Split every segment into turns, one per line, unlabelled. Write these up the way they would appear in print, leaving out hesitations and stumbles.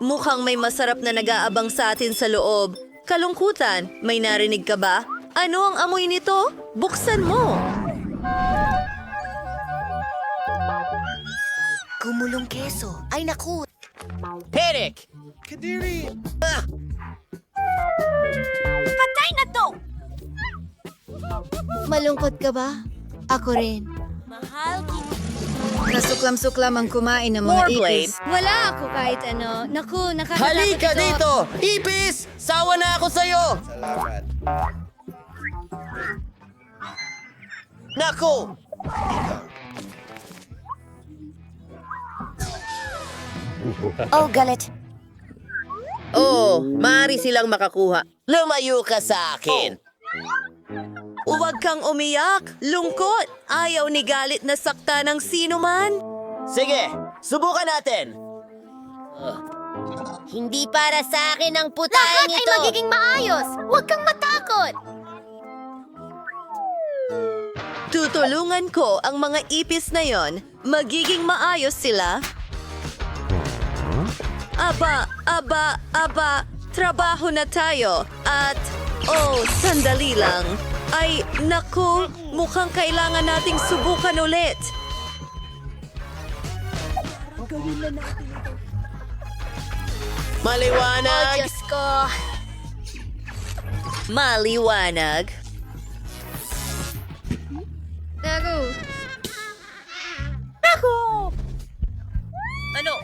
Mukhang may masarap na nag-aabang sa atin sa loob. Kalungkutan, may narinig ka ba? Ano ang amoy nito? Buksan mo!
Gumulong keso. Ay naku!
Perik!
Patay na to! Malungkot ka ba? Ako rin. Mahal kita.
Nasuklam-suklam ang kumain ng mga
More blade.
ipis. Wala ako kahit ano. Naku, nakakatakot
Halika
ito.
dito! Ipis! Sawa na ako sa'yo! Naku!
Oh, galit.
Oh, maaari silang makakuha. Lumayo ka sa akin!
Huwag kang umiyak! Lungkot! Ayaw ni galit na sakta ng sino man!
Sige, subukan natin!
Hindi para sa akin ang putahe nito. Lahat ay magiging maayos. Huwag kang matakot.
Tutulungan ko ang mga ipis na yon. Magiging maayos sila. Aba, trabaho na tayo. At, sandali lang. Ay, naku, mukhang kailangan nating subukan ulit.
Oh,
Maliwanag!
Diyos ko.
Maliwanag.
Naku,
Ano?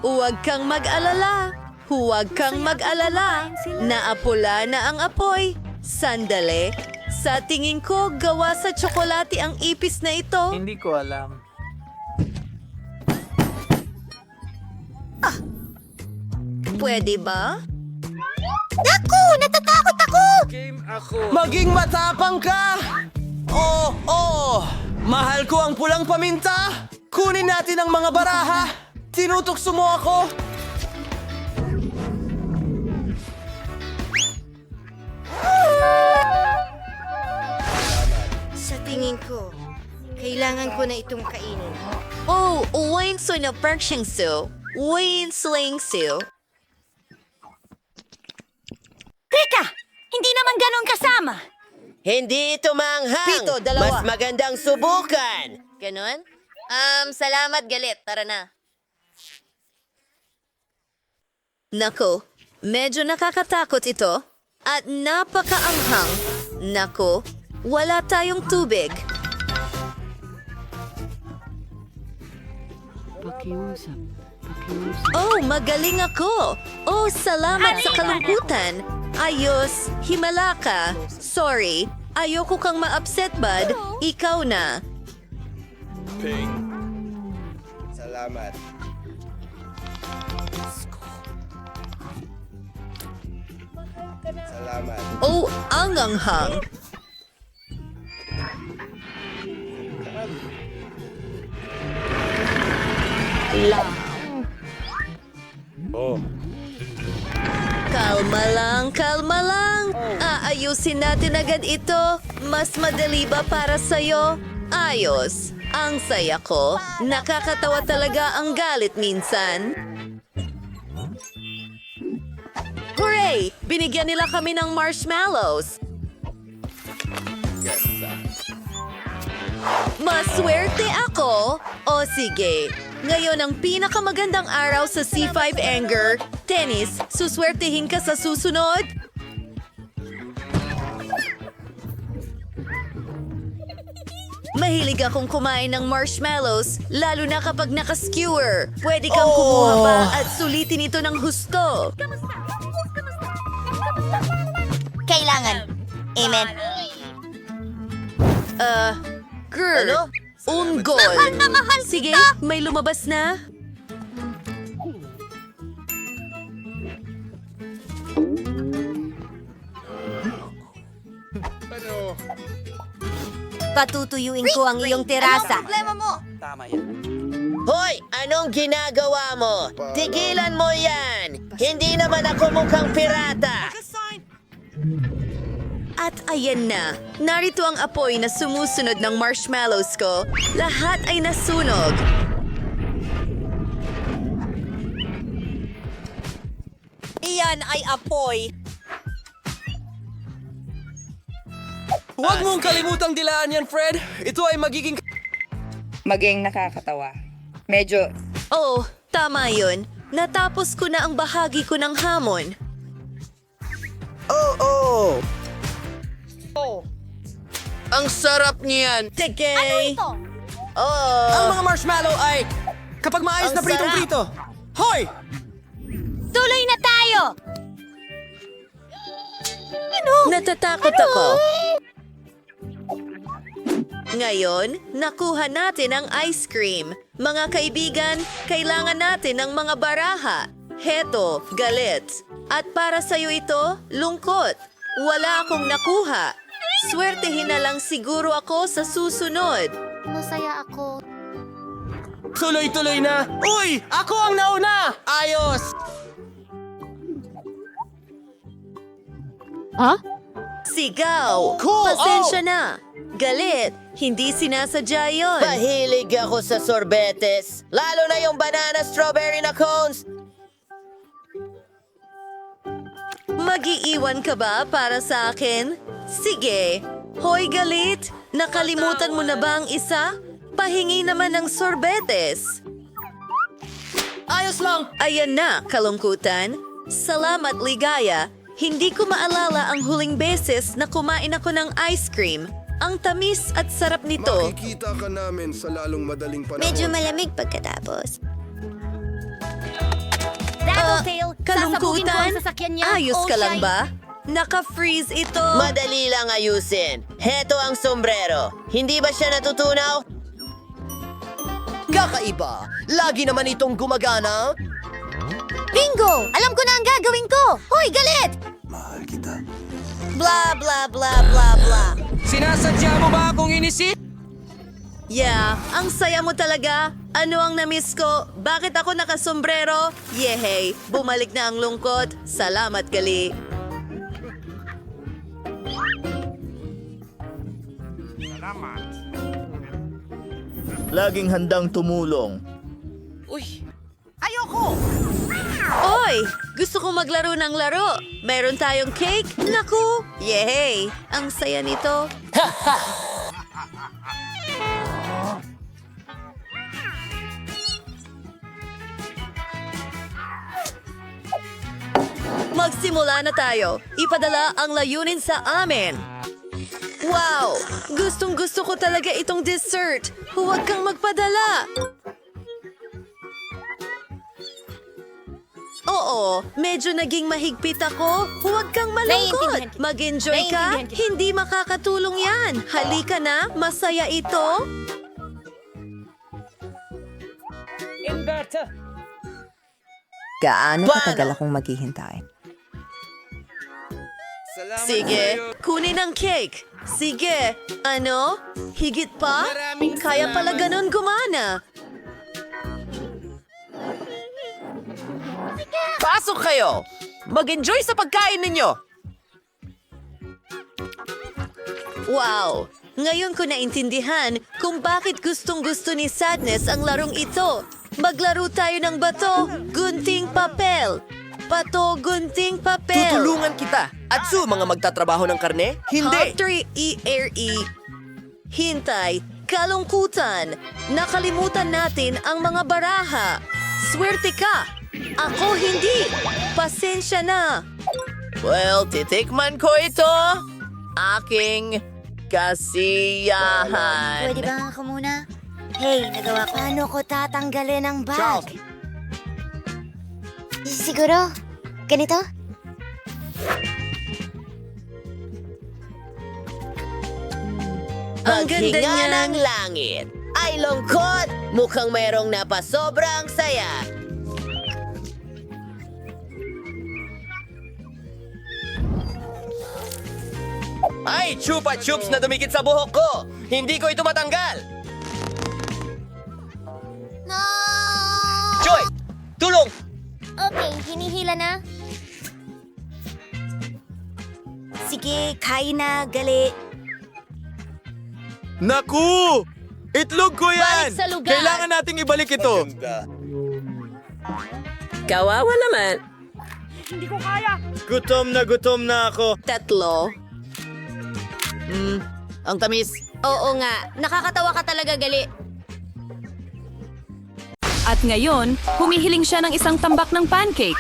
Huwag kang mag-alala. Huwag kang mag-alala. Naapula na ang apoy. Sandali. Sa tingin ko, gawa sa tsokolate ang ipis na ito.
Hindi ko alam.
Pwede ba?
Naku! Natatakot ako!
Maging matapang ka! Mahal ko ang pulang paminta! Kunin natin ang mga baraha! Tinutokso mo ako!
sa tingin ko, kailangan ko na itong kainin.
Oh, wings na pershing su. Wings ling su.
Teka! Hindi naman ganun kasama.
Hindi ito manghang!
Pito, dalawa.
Mas magandang subukan!
Ganon? Salamat galit. Tara na. Nako, medyo nakakatakot ito. At napakaanghang. Nako, wala tayong tubig. Oh, magaling ako. Oh, salamat sa kalungkutan. Ayos, himala ka. Sorry, ayoko kang ma-upset, bud. Ikaw na.
Salamat. Salamat.
Oh, ang anghang. Kalma lang. Aayusin natin agad ito. Mas madali ba para sa'yo? Ayos. Ang saya ko. Nakakatawa talaga ang galit minsan. Hooray! Binigyan nila kami ng marshmallows. Maswerte ako? O sige. Ngayon ang pinakamagandang araw sa C5 Anger. Tennis, suswertehin ka sa susunod? Mahilig akong kumain ng marshmallows, lalo na kapag naka-skewer. Pwede kang kumuha pa at sulitin ito ng husto.
Kailangan. Amen.
Girl, unggol.
Mahal na mahal
Sige, may lumabas na.
Patutuyuin ko ang iyong terasa.
Hoy! Anong ginagawa mo? Tigilan mo yan! Hindi naman ako mukhang pirata!
At ayan na, narito ang apoy na sumusunod ng marshmallows ko. Lahat ay nasunog. Iyan ay apoy.
Huwag mong kalimutang dilaan yan, Fred. Ito ay magiging...
Maging nakakatawa. Medyo
Oh, tama yun. Natapos ko na ang bahagi ko ng hamon.
Ang sarap niyan.
Sige!
Ito!
Ang mga marshmallow ay... Kapag maayos
Ang
na pritong-prito. Hoy!
Tuloy na tayo!
Natatakot ako. Ngayon, nakuha natin ang ice cream. Mga kaibigan, kailangan natin ng mga baraha. Heto, galit. At para sa'yo ito, lungkot. Wala akong nakuha. Swertehin na lang siguro ako sa susunod.
Masaya ako.
Tuloy-tuloy na. Uy! Ako ang nauna! Ayos!
Sigaw!
Cool!
Pasensya na. Galit. Hindi sinasadya yon.
Mahilig ako sa sorbetes. Lalo na yung banana strawberry na cones.
Mag-iiwan ka ba para sa akin? Sige. Hoy, galit. Nakalimutan mo na ba ang isa? Pahingi naman ng sorbetes.
Ayos lang!
Ayan na, kalungkutan. Salamat, ligaya. Hindi ko maalala ang huling beses na kumain ako ng ice cream. Ang tamis at sarap nito.
Makikita ka namin sa lalong madaling panahon.
Medyo malamig pagkatapos. Tattletale, sasabugin ko
Kalungkutan?
ang sasakyan niya.
Ayos
Oh,
ka lang
siya-
ba? Naka-freeze ito.
Madali lang ayusin. Heto ang sombrero. Hindi ba siya natutunaw?
Kakaiba! Lagi naman itong gumagana.
Bingo! Alam ko na ang gagawin ko! Hoy, galit!
Mahal kita.
Blah, blah, blah, blah, blah.
Sinasadya mo ba akong inisip?
Yeah, ang saya mo talaga. Ano ang namiss ko? Bakit ako nakasombrero? Yehey, bumalik na ang lungkot. Salamat, gali.
Laging handang tumulong.
Oy! Gusto ko maglaro ng laro. Meron tayong cake? Naku! Yehey! Ang saya nito. Magsimula na tayo. Ipadala ang layunin sa amin. Wow! Gustong-gusto ko talaga itong dessert. Huwag kang magpadala. Oo, medyo naging mahigpit ako. Huwag kang malungkot.
Naiintindihan kita.
Mag-enjoy ka.
Naiintindihan kita.
Hindi makakatulong yan. Halika na, masaya ito.
Gaano katagal akong maghihintay?
Salamat
Sige,
sa'yo.
kunin ang cake. Sige, ano? Higit pa?
Maraming
Kaya pala
salamat.
ganun gumana.
Pasok kayo! Mag-enjoy sa pagkain ninyo!
Wow! Ngayon ko naintindihan kung bakit gustong-gusto ni Sadness ang larong ito. Maglaro tayo ng bato, gunting papel. Bato, gunting papel.
Tutulungan kita! At su, mga magtatrabaho ng karne? Hindi!
H3ERE. Hintay, kalungkutan. Nakalimutan natin ang mga baraha. Swerte ka. Ako hindi. Pasensya na.
Well, titikman ko ito. Aking kasiyahan.
Pwede ba ako muna? Hey, nagawa ko. Paano ko tatanggalin ang bag? Siguro, ganito?
Ang ganda
Paghinga
niyan.
ng langit. Ay lungkot! Mukhang mayroong napasobrang saya.
Ay, chupa chups na dumikit sa buhok ko! Hindi ko ito matanggal!
No!
Joy! Tulong!
Okay, hinihila na. Sige, kain na, gali.
Naku! Itlog ko yan!
Balik sa lugar!
Kailangan nating ibalik ito.
Kawawa naman.
Gutom na ako.
Tatlo. Ang tamis.
Oo nga, nakakatawa ka talaga, gali.
At ngayon, humihiling siya ng isang tambak ng pancake.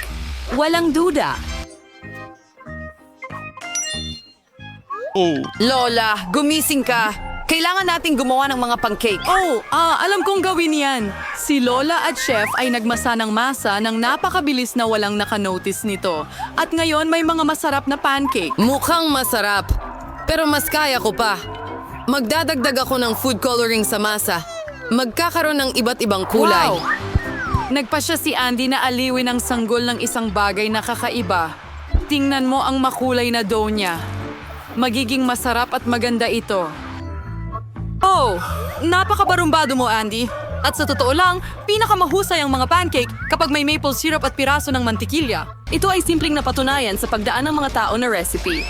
Walang duda.
Lola, gumising ka. Kailangan nating gumawa ng mga pancake.
Alam kong gawin yan. Si Lola at Chef ay nagmasa ng masa ng napakabilis na walang nakanotice nito. At ngayon may mga masarap na pancake.
Mukhang masarap. Pero mas kaya ko pa. Magdadagdag ako ng food coloring sa masa. Magkakaroon ng iba't ibang kulay.
Wow! Nagpasya si Andy na aliwin ang sanggol ng isang bagay na kakaiba. Tingnan mo ang makulay na dough niya. Magiging masarap at maganda ito. Oh, napakabarumbado mo, Andy. At sa totoo lang, pinakamahusay ang mga pancake kapag may maple syrup at piraso ng mantikilya. Ito ay simpleng napatunayan sa pagdaan ng mga tao na recipe.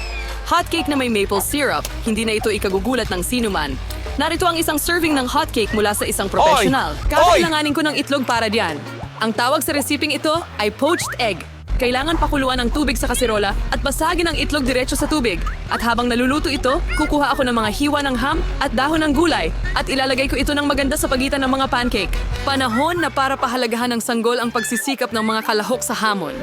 Hotcake na may maple syrup, hindi na ito ikagugulat ng sinuman. Narito ang isang serving ng hotcake mula sa isang professional. Kakailanganin ko ng itlog para diyan. Ang tawag sa resiping ito ay poached egg. Kailangan pakuluan ng tubig sa kaserola at basagin ang itlog diretso sa tubig. At habang naluluto ito, kukuha ako ng mga hiwa ng ham at dahon ng gulay at ilalagay ko ito ng maganda sa pagitan ng mga pancake. Panahon na para pahalagahan ng sanggol ang pagsisikap ng mga kalahok sa hamon.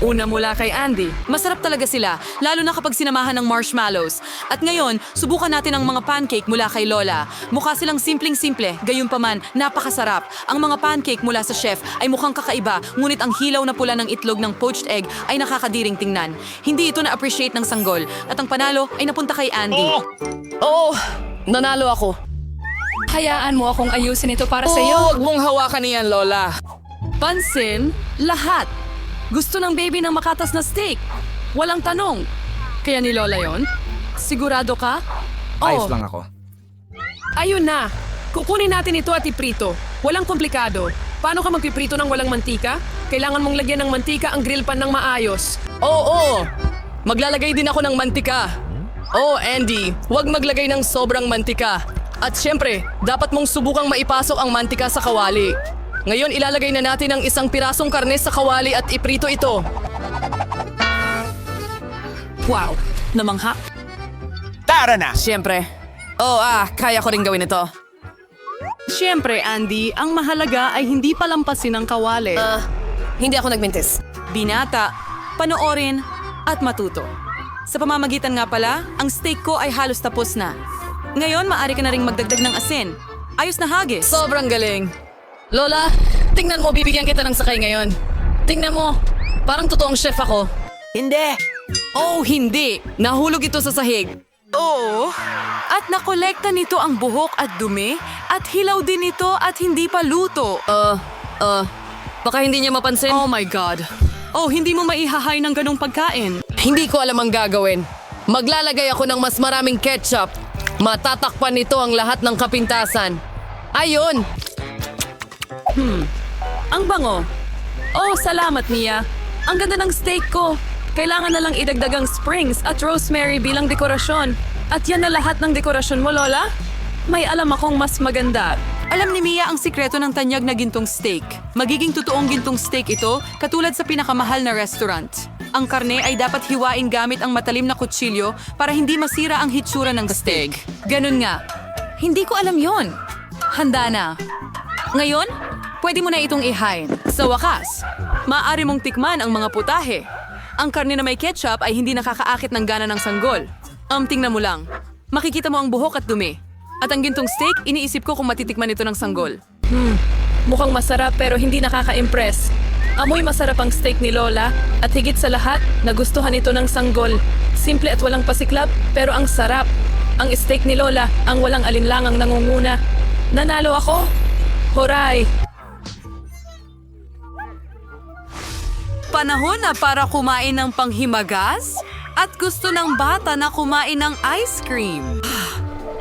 Una mula kay Andy. Masarap talaga sila, lalo na kapag sinamahan ng marshmallows. At ngayon, subukan natin ang mga pancake mula kay Lola. Mukha silang simpleng-simple, gayunpaman, napakasarap. Ang mga pancake mula sa chef ay mukhang kakaiba, ngunit ang hilaw na pula ng itlog ng poached egg ay nakakadiring tingnan. Hindi ito na-appreciate ng sanggol, at ang panalo ay napunta kay Andy.
Nanalo ako.
Hayaan mo akong ayusin ito para sa iyo.
Huwag mong hawakan niyan, Lola.
Pansin, lahat. Gusto ng baby ng makatas na steak. Walang tanong. Kaya ni Lola yon? Sigurado ka?
Ayos lang ako.
Ayun na. Kukunin natin ito at iprito. Walang komplikado. Paano ka magpiprito ng walang mantika? Kailangan mong lagyan ng mantika ang grill pan ng maayos.
Oo! Maglalagay din ako ng mantika. Andy, huwag maglagay ng sobrang mantika. At syempre, dapat mong subukang maipasok ang mantika sa kawali. Ngayon, ilalagay na natin ang isang pirasong karne sa kawali at iprito ito.
Wow! Namangha.
Tara na!
Syempre. Kaya ko rin gawin ito.
Siyempre, Andy, ang mahalaga ay hindi palampasin ang kawali.
Hindi ako nagmintis.
Binata, panoorin, at matuto. Sa pamamagitan nga pala, ang steak ko ay halos tapos na. Ngayon, maaari ka na ring magdagdag ng asin. Ayos na hagis.
Sobrang galing. Lola, tingnan mo, bibigyan kita ng sakay ngayon. Tingnan mo, parang totoong chef ako.
Hindi.
Hindi. Nahulog ito sa sahig.
Oo. At nakolekta nito ang buhok at dumi, at hilaw din ito at hindi pa luto.
Baka hindi niya mapansin.
Oh my God. Hindi mo maihahay ng ganong pagkain.
Hindi ko alam ang gagawin. Maglalagay ako ng mas maraming ketchup. Matatakpan nito ang lahat ng kapintasan. Ayun!
Ang bango. Salamat, Mia. Ang ganda ng steak ko. Kailangan na lang idagdag ang springs at rosemary bilang dekorasyon. At yan na lahat ng dekorasyon mo, Lola? May alam akong mas maganda. Alam ni Mia ang sikreto ng tanyag na gintong steak. Magiging totoong gintong steak ito, katulad sa pinakamahal na restaurant. Ang karne ay dapat hiwain gamit ang matalim na kutsilyo para hindi masira ang hitsura ng steak. Ganun nga. Hindi ko alam yon. Handa na. Ngayon, pwede mo na itong ihain. Sa wakas, maaari mong tikman ang mga putahe. Ang karne na may ketchup ay hindi nakakaakit ng gana ng sanggol. Tingnan mo lang. Makikita mo ang buhok at dumi. At ang gintong steak, iniisip ko kung matitikman ito ng sanggol. Mukhang masarap pero hindi nakaka-impress. Amoy masarap ang steak ni Lola at higit sa lahat, nagustuhan ito ng sanggol. Simple at walang pasiklab pero ang sarap. Ang steak ni Lola ang walang alinlangang nangunguna. Nanalo ako? Horay! Panahon na para kumain ng panghimagas? At gusto ng bata na kumain ng ice cream.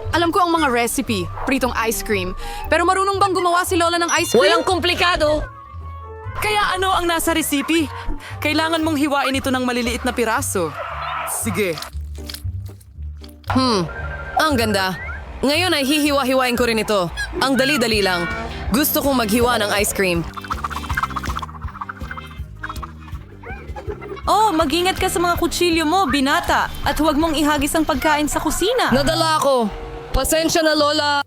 Alam ko ang mga recipe, pritong ice cream. Pero marunong bang gumawa si Lola ng ice cream?
Walang komplikado.
Kaya ano ang nasa recipe? Kailangan mong hiwain ito ng maliliit na piraso. Sige.
Ang ganda. Ngayon ay hihiwa-hiwain ko rin ito. Ang dali-dali lang. Gusto kong maghiwa ng ice cream.
Oh, mag-ingat ka sa mga kutsilyo mo, binata. At huwag mong ihagis ang pagkain sa kusina.
Nadala ako. Pasensya na, Lola.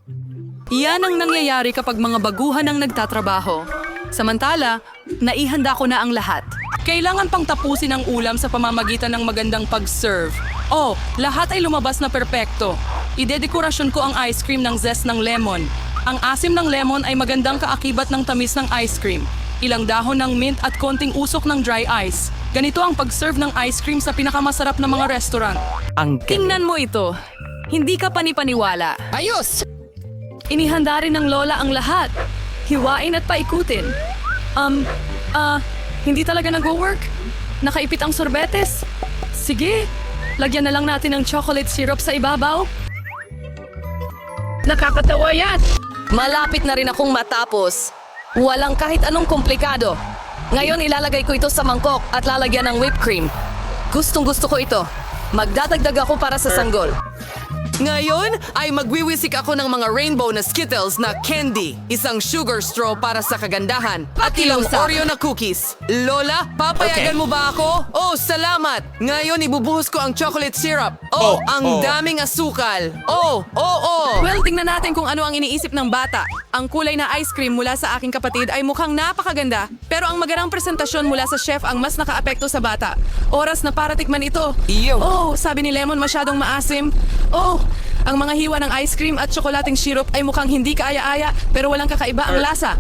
Yan ang nangyayari kapag mga baguhan ang nagtatrabaho. Samantala, naihanda ko na ang lahat. Kailangan pang tapusin ang ulam sa pamamagitan ng magandang pag-serve. Oh, lahat ay lumabas na perpekto. Idedekorasyon ko ang ice cream ng zest ng lemon. Ang asim ng lemon ay magandang kaakibat ng tamis ng ice cream. Ilang dahon ng mint at konting usok ng dry ice. Ganito ang pag-serve ng ice cream sa pinakamasarap na mga restaurant. Tingnan mo ito. Hindi ka panipaniwala.
Ayos!
Inihanda rin ng lola ang lahat. Hiwain at paikutin. Hindi talaga nag-work? Nakaipit ang sorbetes? Sige, lagyan na lang natin ng chocolate syrup sa ibabaw.
Nakakatawa yan! Malapit na rin akong matapos. Walang kahit anong komplikado. Ngayon ilalagay ko ito sa mangkok at lalagyan ng whipped cream. Gustong-gusto ko ito. Magdadagdag ako para sa sanggol.
Ngayon ay magwiwisik ako ng mga rainbow na Skittles na candy, isang sugar straw para sa kagandahan, at ilang Oreo na cookies. Lola, papayagan mo ba ako? Oh, salamat! Ngayon ibubuhos ko ang chocolate syrup. Oh, ang daming asukal. Oh. Well, tingnan natin kung ano ang iniisip ng bata. Ang kulay na ice cream mula sa aking kapatid ay mukhang napakaganda, pero ang magandang presentasyon mula sa chef ang mas nakaapekto sa bata. Oras na para tikman ito. Oh, sabi ni Lemon masyadong maasim. Oh, ang mga hiwa ng ice cream at tsokolating syrup ay mukhang hindi kaaya-aya pero walang kakaiba ang lasa.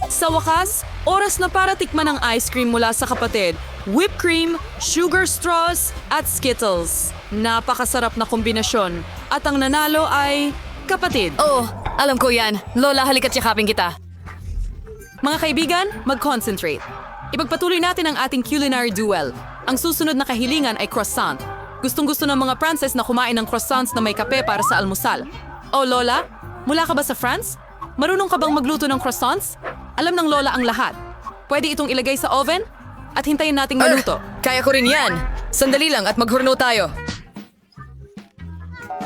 Sa wakas, oras na para tikman ang ice cream mula sa kapatid. Whipped cream, sugar straws, at Skittles. Napakasarap na kombinasyon. At ang nanalo ay kapatid.
Oh, alam ko yan. Lola, halika't yakapin kita.
Mga kaibigan, mag-concentrate. Ipagpatuloy natin ang ating culinary duel. Ang susunod na kahilingan ay croissant. Gustong-gusto ng mga Frances na kumain ng croissants na may kape para sa almusal. Oh, Lola, mula ka ba sa France? Marunong ka bang magluto ng croissants? Alam ng Lola ang lahat. Pwede itong ilagay sa oven at hintayin nating maluto.
Kaya ko rin yan. Sandali lang at maghurno tayo.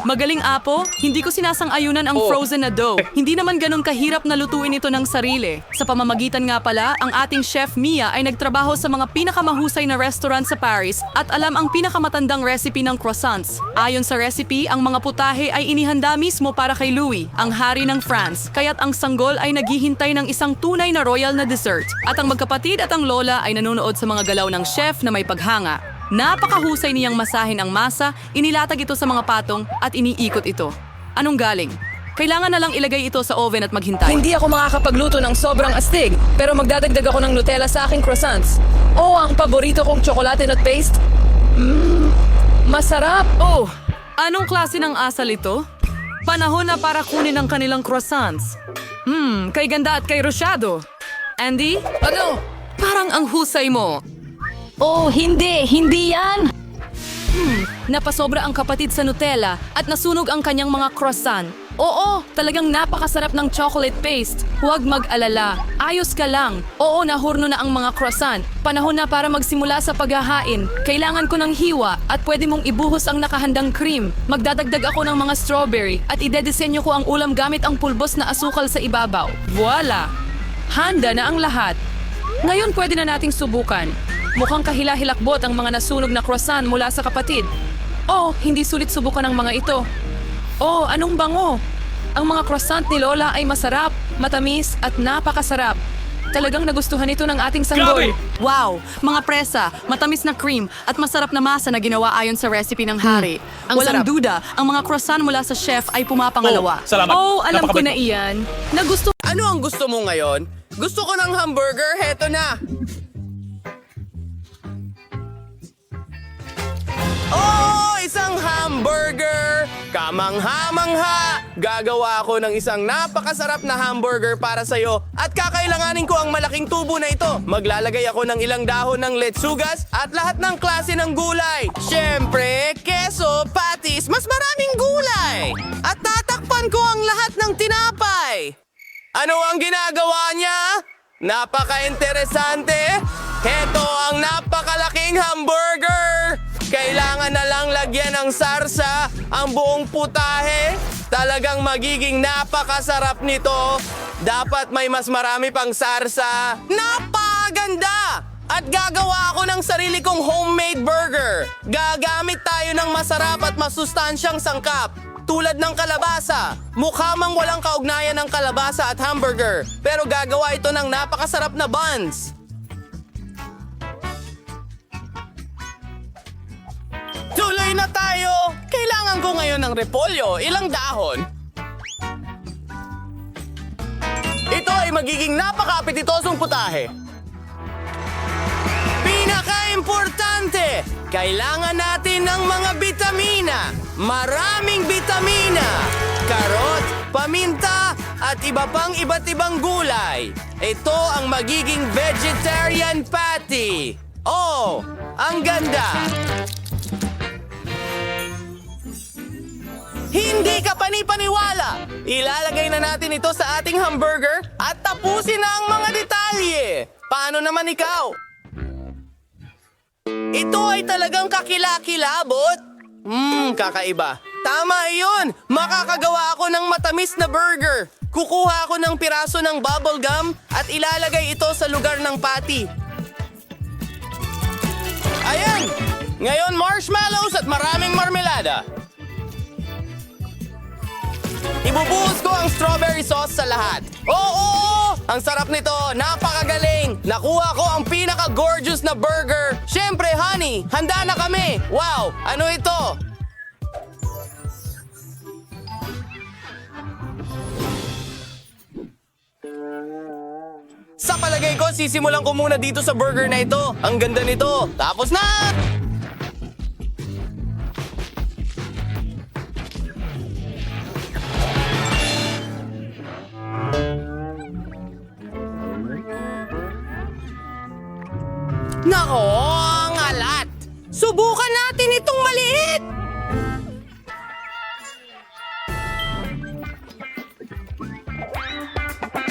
Magaling, Apo. Hindi ko sinasang-ayunan ang frozen na dough. Hindi naman ganun kahirap na lutuin ito ng sarili. Sa pamamagitan nga pala, ang ating chef Mia ay nagtrabaho sa mga pinakamahusay na restaurant sa Paris at alam ang pinakamatandang recipe ng croissants. Ayon sa recipe, ang mga putahe ay inihanda mismo para kay Louis, ang hari ng France. Kaya't ang sanggol ay naghihintay ng isang tunay na royal na dessert. At ang magkapatid at ang lola ay nanonood sa mga galaw ng chef na may paghanga. Napakahusay niyang masahin ang masa, inilatag ito sa mga patong at iniikot ito. Anong galing? Kailangan na lang ilagay ito sa oven at maghintay.
Hindi ako makakapagluto ng sobrang astig, pero magdadagdag ako ng Nutella sa aking croissants. Oh, ang paborito kong chocolate nut paste. Masarap!
Oh, anong klase ng asal ito? Panahon na para kunin ang kanilang croissants. Kay ganda at kay rosyado. Andy?
Ano?
Parang ang husay mo.
Oh, hindi yan!
Napasobra ang kapatid sa Nutella at nasunog ang kanyang mga croissant. Oo, talagang napakasarap ng chocolate paste. Huwag mag-alala. Ayos ka lang. Oo, nahurno na ang mga croissant. Panahon na para magsimula sa paghahain. Kailangan ko ng hiwa at pwede mong ibuhos ang nakahandang cream. Magdadagdag ako ng mga strawberry at idedesenyo ko ang ulam gamit ang pulbos na asukal sa ibabaw. Voila! Handa na ang lahat. Ngayon pwede na nating subukan. Mukhang kahila-hilakbot ang mga nasunog na croissant mula sa kapatid. Oh, hindi sulit subukan ang mga ito. Oh, anong bango? Ang mga croissant ni Lola ay masarap, matamis at napakasarap. Talagang nagustuhan ito ng ating sanggol. Wow! Mga presa, matamis na cream at masarap na masa na ginawa ayon sa recipe ng hari. Walang duda, ang mga croissant mula sa chef ay pumapangalawa. Oh, alam ko na iyan. Nagusto.
Ano ang gusto mo ngayon? Gusto ko ng hamburger, heto na! Oh, isang hamburger! Kamangha-mangha! Gagawa ako ng isang napakasarap na hamburger para sa'yo at kakailanganin ko ang malaking tubo na ito. Maglalagay ako ng ilang dahon ng letsugas at lahat ng klase ng gulay. Siyempre, keso, patis, mas maraming gulay! At tatakpan ko ang lahat ng tinapay! Ano ang ginagawa niya? Napaka-interesante! Heto ang napakalaking hamburger! Kailangan na lang lagyan ng sarsa ang buong putahe. Talagang magiging napakasarap nito. Dapat may mas marami pang sarsa. Napakaganda! At gagawa ako ng sarili kong homemade burger. Gagamit tayo ng masarap at masustansyang sangkap. Tulad ng kalabasa. Mukha mang walang kaugnayan ng kalabasa at hamburger. Pero gagawa ito ng napakasarap na buns. Tuloy na tayo! Kailangan ko ngayon ng repolyo. Ilang dahon? Ito ay magiging napaka-apetitosong putahe. Pinaka-importante! Kailangan natin ng mga bitamina. Maraming bitamina. Karot, paminta, at iba pang iba't ibang gulay. Ito ang magiging vegetarian patty. Oh, ang ganda! Hindi ka panipaniwala! Ilalagay na natin ito sa ating hamburger at tapusin na ang mga detalye. Paano naman ikaw? Ito ay talagang kakilakilabot. Kakaiba. Tama iyon! Makakagawa ako ng matamis na burger. Kukuha ako ng piraso ng bubble gum at ilalagay ito sa lugar ng patty. Ayan! Ngayon marshmallows at maraming marmelada. Ibubuhos ko ang strawberry sauce sa lahat. Oo! Ang sarap nito! Napakagaling! Nakuha ko ang pinaka-gorgeous na burger. Siyempre, honey! Handa na kami! Wow! Ano ito? Sa palagay ko, sisimulan ko muna dito sa burger na ito. Ang ganda nito. Tapos na! Nako, ang alat! Subukan natin itong maliit!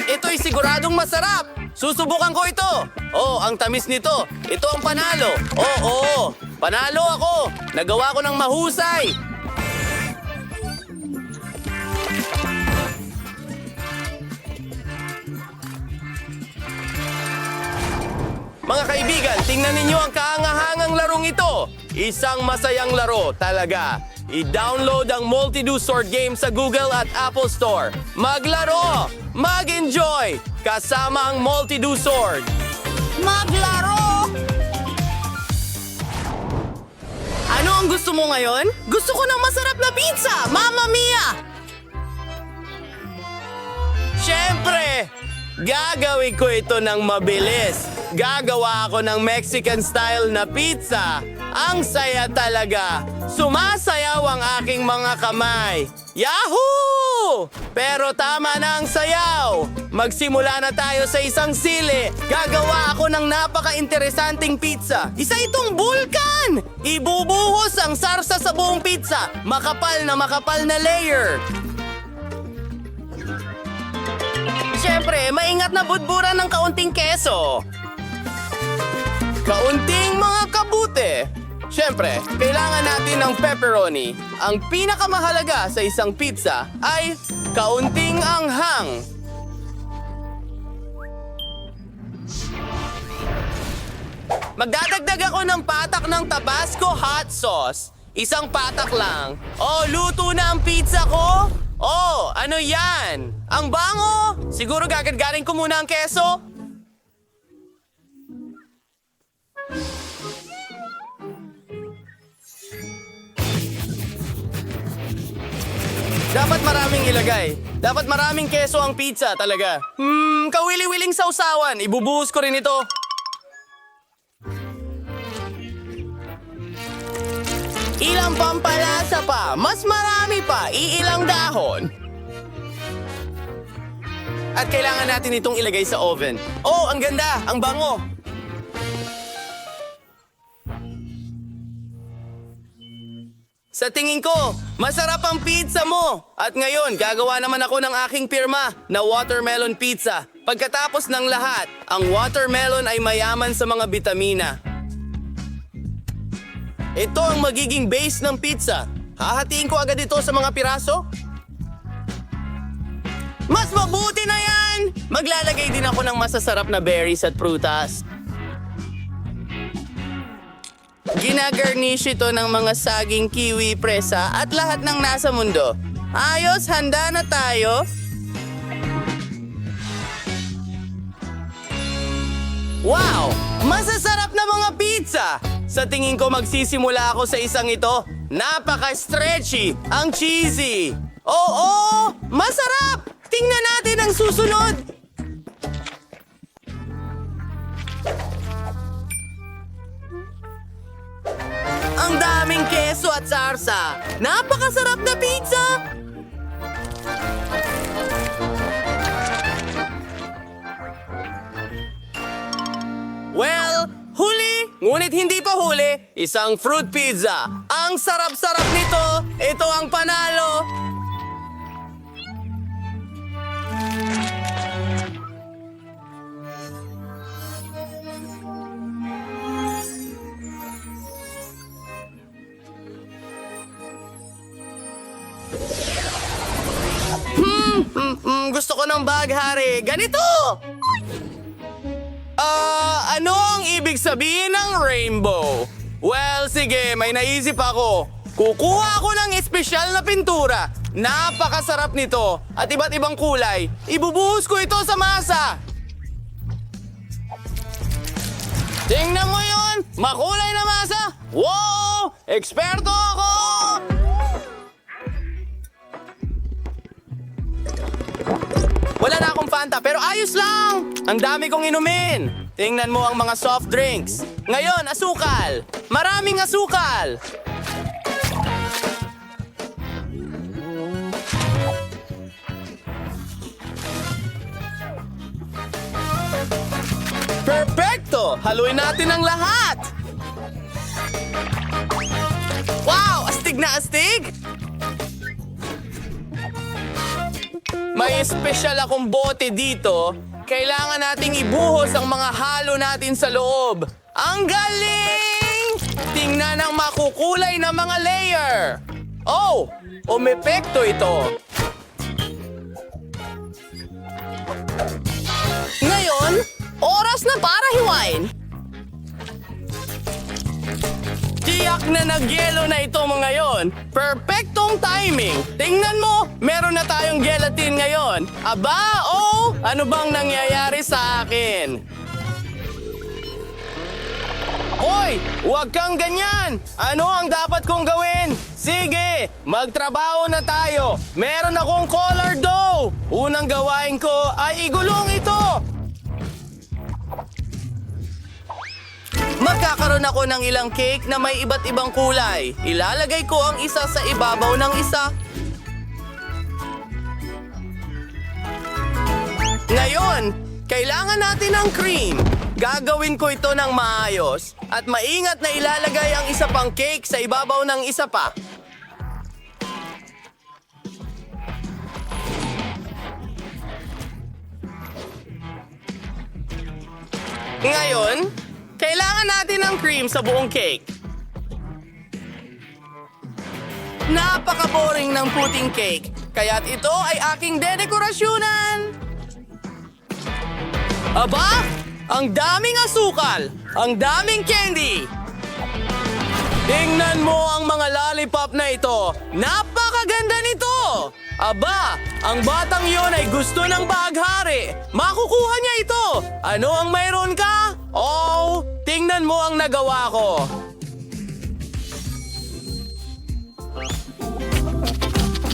Ito'y siguradong masarap! Susubukan ko ito! Oh, ang tamis nito! Ito ang panalo! Oo! Panalo ako! Nagawa ko ng mahusay! Mga kaibigan, tingnan ninyo ang kaangahangang larong ito. Isang masayang laro talaga. I-download ang Multi-Do Sword game sa Google at Apple Store. Maglaro! Mag-enjoy! Kasama ang Multi-Do Sword. Maglaro! Ano ang gusto mo ngayon? Gusto ko ng masarap na pizza! Mamma mia! Siyempre! Gagawin ko ito ng mabilis. Gagawa ako ng Mexican style na pizza. Ang saya talaga. Sumasayaw ang aking mga kamay. Yahoo! Pero tama na ang sayaw. Magsimula na tayo sa isang sili. Gagawa ako ng napaka-interesanting pizza. Isa itong bulkan! Ibubuhos ang sarsa sa buong pizza. Makapal na layer. Siyempre, maingat na budburan ng kaunting keso. Kaunting mga kabute. Siyempre, kailangan natin ng pepperoni. Ang pinakamahalaga sa isang pizza ay kaunting anghang. Magdadagdag ako ng patak ng Tabasco hot sauce. Isang patak lang. Oh, luto na ang pizza ko? Oh, ano yan? Ang bango! Siguro gagargarin ko muna ang keso. Dapat maraming ilagay. Dapat maraming keso ang pizza talaga. Kawili-wiling sausawan. Ibubuhos ko rin ito. Ilang pampalasa pa. Mas marami pa. Iilang dahon. At kailangan natin itong ilagay sa oven. Oh, ang ganda! Ang bango! Sa tingin ko, masarap ang pizza mo! At ngayon, gagawa naman ako ng aking pirma na watermelon pizza. Pagkatapos ng lahat, ang watermelon ay mayaman sa mga bitamina. Ito ang magiging base ng pizza. Hahatiin ko agad ito sa mga piraso. Mas mabuti na yan! Maglalagay din ako ng masasarap na berries at prutas. Ginagarnish ito ng mga saging kiwi, presa at lahat ng nasa mundo. Ayos, handa na tayo. Wow! Masasarap na mga pizza! Sa tingin ko magsisimula ako sa isang ito. Napaka-stretchy! Ang cheesy! Oo! Masarap! Tingnan natin ang susunod! Ang daming keso at sarsa! Napakasarap na pizza! Well, huli! Ngunit hindi pa huli, isang fruit pizza. Ang sarap-sarap nito! Ito ang panalo! Gusto ko ng baghari. Ganito! Ano ang ibig sabihin ng rainbow? Well, sige, may naisip ako. Kukuha ako ng espesyal na pintura. Napakasarap nito. At iba't ibang kulay. Ibubuhos ko ito sa masa. Tingnan mo yun! Makulay na masa! Wow! Eksperto ako! Wala na akong Fanta, pero ayos lang! Ang dami kong inumin! Tingnan mo ang mga soft drinks. Ngayon, asukal! Maraming asukal! Perfecto! Haluin natin ang lahat! Wow! Astig na astig! May espesyal akong bote dito. Kailangan nating ibuhos ang mga halo natin sa loob. Ang galing! Tingnan ang makukulay na mga layer. Oh! Umepekto ito. Ngayon, oras na para hiwain. Tiyak na nagyelo na ito mga yon. Perfectong timing. Tingnan mo, meron na tayong gelatin ngayon. Aba, oh, ano bang nangyayari sa akin? Hoy, huwag kang ganyan. Ano ang dapat kong gawin? Sige, magtrabaho na tayo. Meron akong color dough. Unang gawain ko ay igulong ito. Magkakaroon ako ng ilang cake na may iba't ibang kulay. Ilalagay ko ang isa sa ibabaw ng isa. Ngayon, kailangan natin ng cream. Gagawin ko ito ng maayos. At maingat na ilalagay ang isa pang cake sa ibabaw ng isa pa. Ngayon, kailangan natin ng cream sa buong cake. Napaka-boring ng puting cake, kaya't ito ay aking dedekorasyonan. Aba, ang daming asukal, ang daming candy. Tingnan mo ang mga lollipop na ito. Napakaganda nito. Aba, ang batang yon ay gusto ng baghari. Makukuha niya ito. Ano ang mayroon ka? Oh, tingnan mo ang nagawa ko.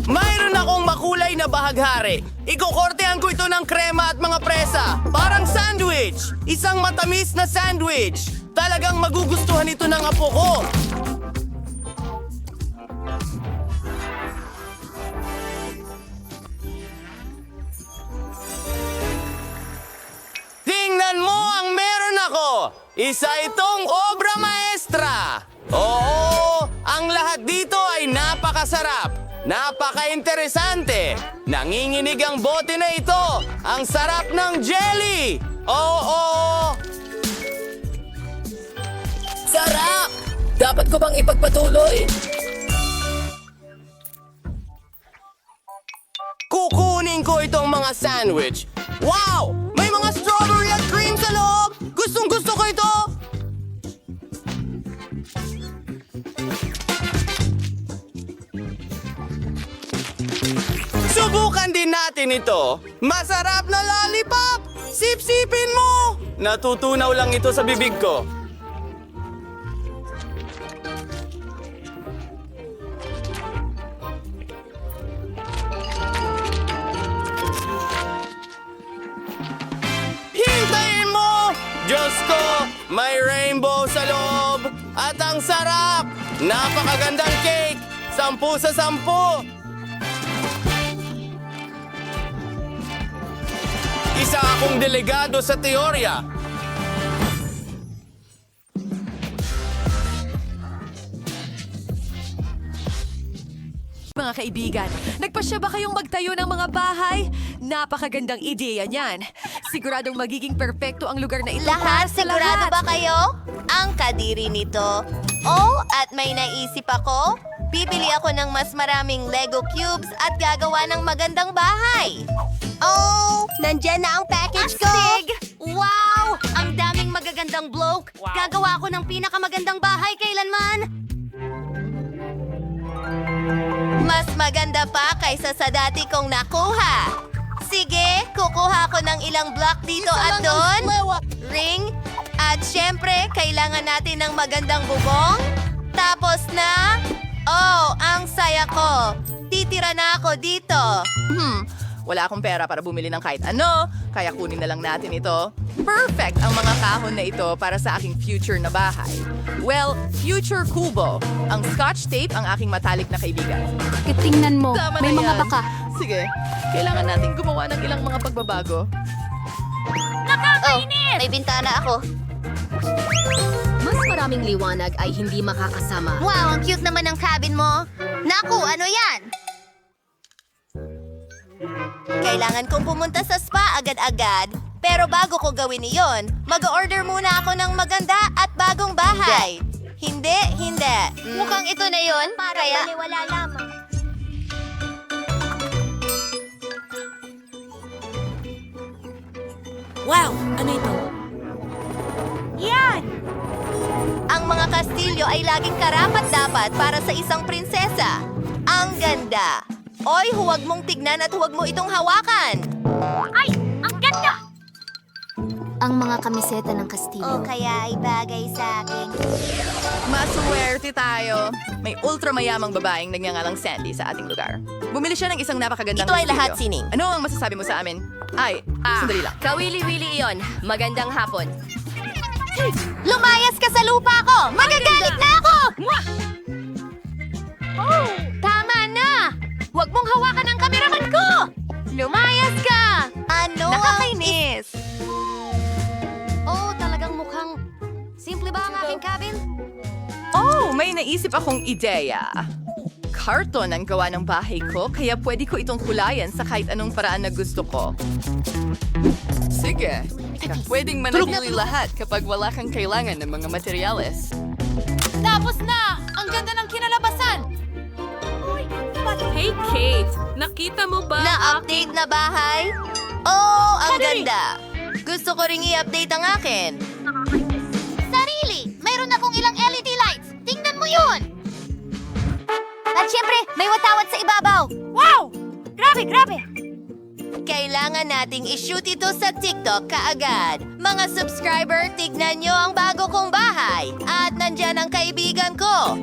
Mayroon akong makulay na bahaghari. Ikukortehan ko ito ng krema at mga presa. Parang sandwich. Isang matamis na sandwich. Talagang magugustuhan ito ng apo ko. Tingnan mo ang meron ako. Isa itong obra maestra. Oo, ang lahat dito ay napakasarap. Napaka-interesante! Nanginginig ang bote na ito! Ang sarap ng jelly! Oo!
Sarap!
Dapat ko bang ipagpatuloy?
Kukunin ko itong mga sandwich. Wow! May mga strawberry at cream sa loob! Gustong gusto ko ito! Subukan din natin ito. Masarap na lollipop! Sip-sipin mo! Natutunaw lang ito sa bibig ko. Hintayin mo! Diyos ko, may rainbow sa loob! At ang sarap! Napakagandang cake! 10 sa 10! Isa akong delegado sa teorya.
Mga kaibigan, nagpasya ba kayong magtayo ng mga bahay? Napakagandang ideya niyan. Siguradong magiging perpekto ang lugar na ito para
Lahat,
sa
sigurado
lahat.
ba kayo? Ang kadiri nito. Oh, at may naisip ako. Bibili ako ng mas maraming Lego cubes at gagawa ng magandang bahay. Oh, nandyan na ang package ko. Wow! Ang daming magagandang bloke. Gagawa ako ng pinakamagandang bahay kailanman. Mas maganda pa kaysa sa dati kong nakuha. Sige, kukuha ko ng ilang block dito at doon. Ring. At syempre, kailangan natin ng magandang bubong. Tapos na... Oh, ang saya ko. Titira na ako dito.
Wala akong pera para bumili ng kahit ano, kaya kunin na lang natin ito. Perfect ang mga kahon na ito para sa aking future na bahay. Well, future kubo. Ang scotch tape ang aking matalik na kaibigan.
Tingnan mo,
Tama na yan. Sige, kailangan natin gumawa ng ilang mga pagbabago.
Oh, may bintana ako. Mas maraming liwanag ay hindi makakasama. Wow, ang cute naman ng cabin mo. Naku, ano yan? Kailangan kong pumunta sa spa agad-agad. Pero bago ko gawin iyon, mag-order muna ako ng maganda at bagong bahay. Hindi. Mukhang ito na yon. Kaya... wala lamang.
Wow! Ano ito?
Yan! Ang mga kastilyo ay laging karapat-dapat para sa isang prinsesa. Ang ganda! Oy, huwag mong tignan at huwag mo itong hawakan! Ay! Ang ganda! Ang mga kamiseta ng kastilyo. O kaya ay bagay sa akin.
Maswerte tayo. May ultramayamang babaeng nagngangalang Sandy sa ating lugar. Bumili siya ng isang napakagandang
Ito ay
kastilyo.
lahat, Sining.
Ano ang masasabi mo sa amin? Sandali lang.
Kawili-wili iyon. Magandang hapon.
Lumayas ka sa lupa ko! Magagalit na ako! Oh, tama na! Huwag mong hawakan ang kameraman ko! Lumayas ka! Ano?
Nakakainis!
Oh, talagang mukhang... Simple ba ang aking cabin?
Oh, may naisip akong ideya. Karton ang gawa ng bahay ko, kaya pwede ko itong kulayan sa kahit anong paraan na gusto ko. Sige, pwedeng manatili lahat kapag wala kang kailangan ng mga materyales.
Tapos na! Ang ganda ng kinalabasan! Hey, Kate! Nakita mo ba?
Na-update na bahay? Oh, ang ganda! Gusto ko ring i-update ang akin. Sarili! Mayroon akong ilang LED lights! Tingnan mo yun! At syempre, may watawat sa ibabaw! Wow! Grabe! Kailangan nating i-shoot ito sa TikTok kaagad. Mga subscriber, tignan nyo ang bago kong bahay. At nandyan ang kaibigan ko.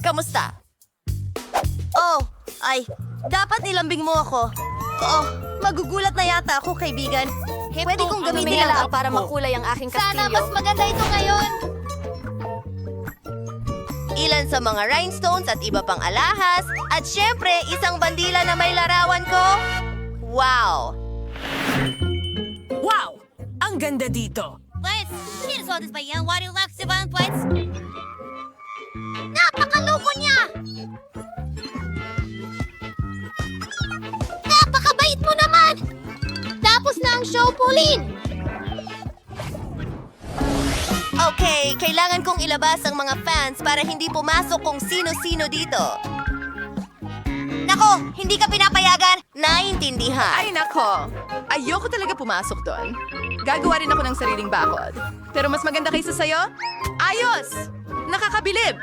Kamusta? Oh, dapat nilambing mo ako. Oh, magugulat na yata ako, kaibigan. Pwede kong gamitin lang para makulay ang aking kastilyo. Sana mas maganda ito ngayon. Ilan sa mga rhinestones at iba pang alahas. At syempre, isang bandila na may larawan ko. Wow!
Wow! Ang ganda dito!
Pwes, sinusodas ba yan? Why do you laugh, Sivan, Pwes? Napakaloko niya! Napakabait mo naman! Tapos na ang show, Pauline! Okay, kailangan kong ilabas ang mga fans para hindi pumasok kung sino-sino dito. Nako, hindi ka pinapayagan. Naintindihan.
Ay nako, ayoko talaga pumasok doon. Gagawa rin ako ng sariling bakod. Pero mas maganda kaysa sa'yo? Ayos! Nakakabilib!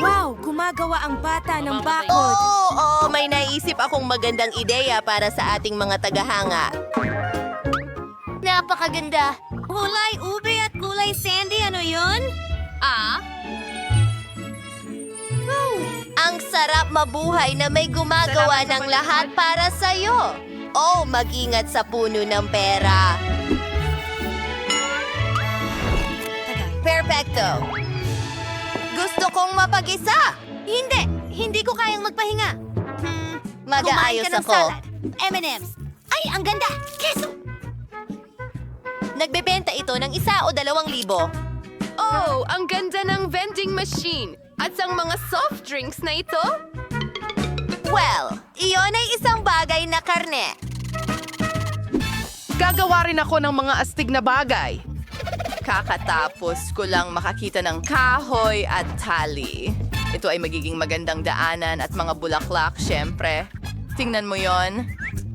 Wow, gumagawa ang bata ng bakod.
Oo, may naisip akong magandang ideya para sa ating mga tagahanga.
Napakaganda.
Kulay ube at kulay sandy, ano yun?
Ang sarap mabuhay na may gumagawa ng lahat para sa'yo. Oh, mag-ingat sa puno ng pera. Perfecto. Gusto kong mapag-isa. Hindi ko kayang magpahinga. Mag-aayos ako.
M&M's. Ay, ang ganda! Keso!
Nagbebenta ito ng 1 o 2,000.
Oh, ang ganda ng vending machine! At ang mga soft drinks na ito?
Well, iyon ay isang bagay na karne.
Gagawa rin ako ng mga astig na bagay. Kakatapos ko lang makakita ng kahoy at tali. Ito ay magiging magandang daanan at mga bulaklak, syempre. Tingnan mo yon.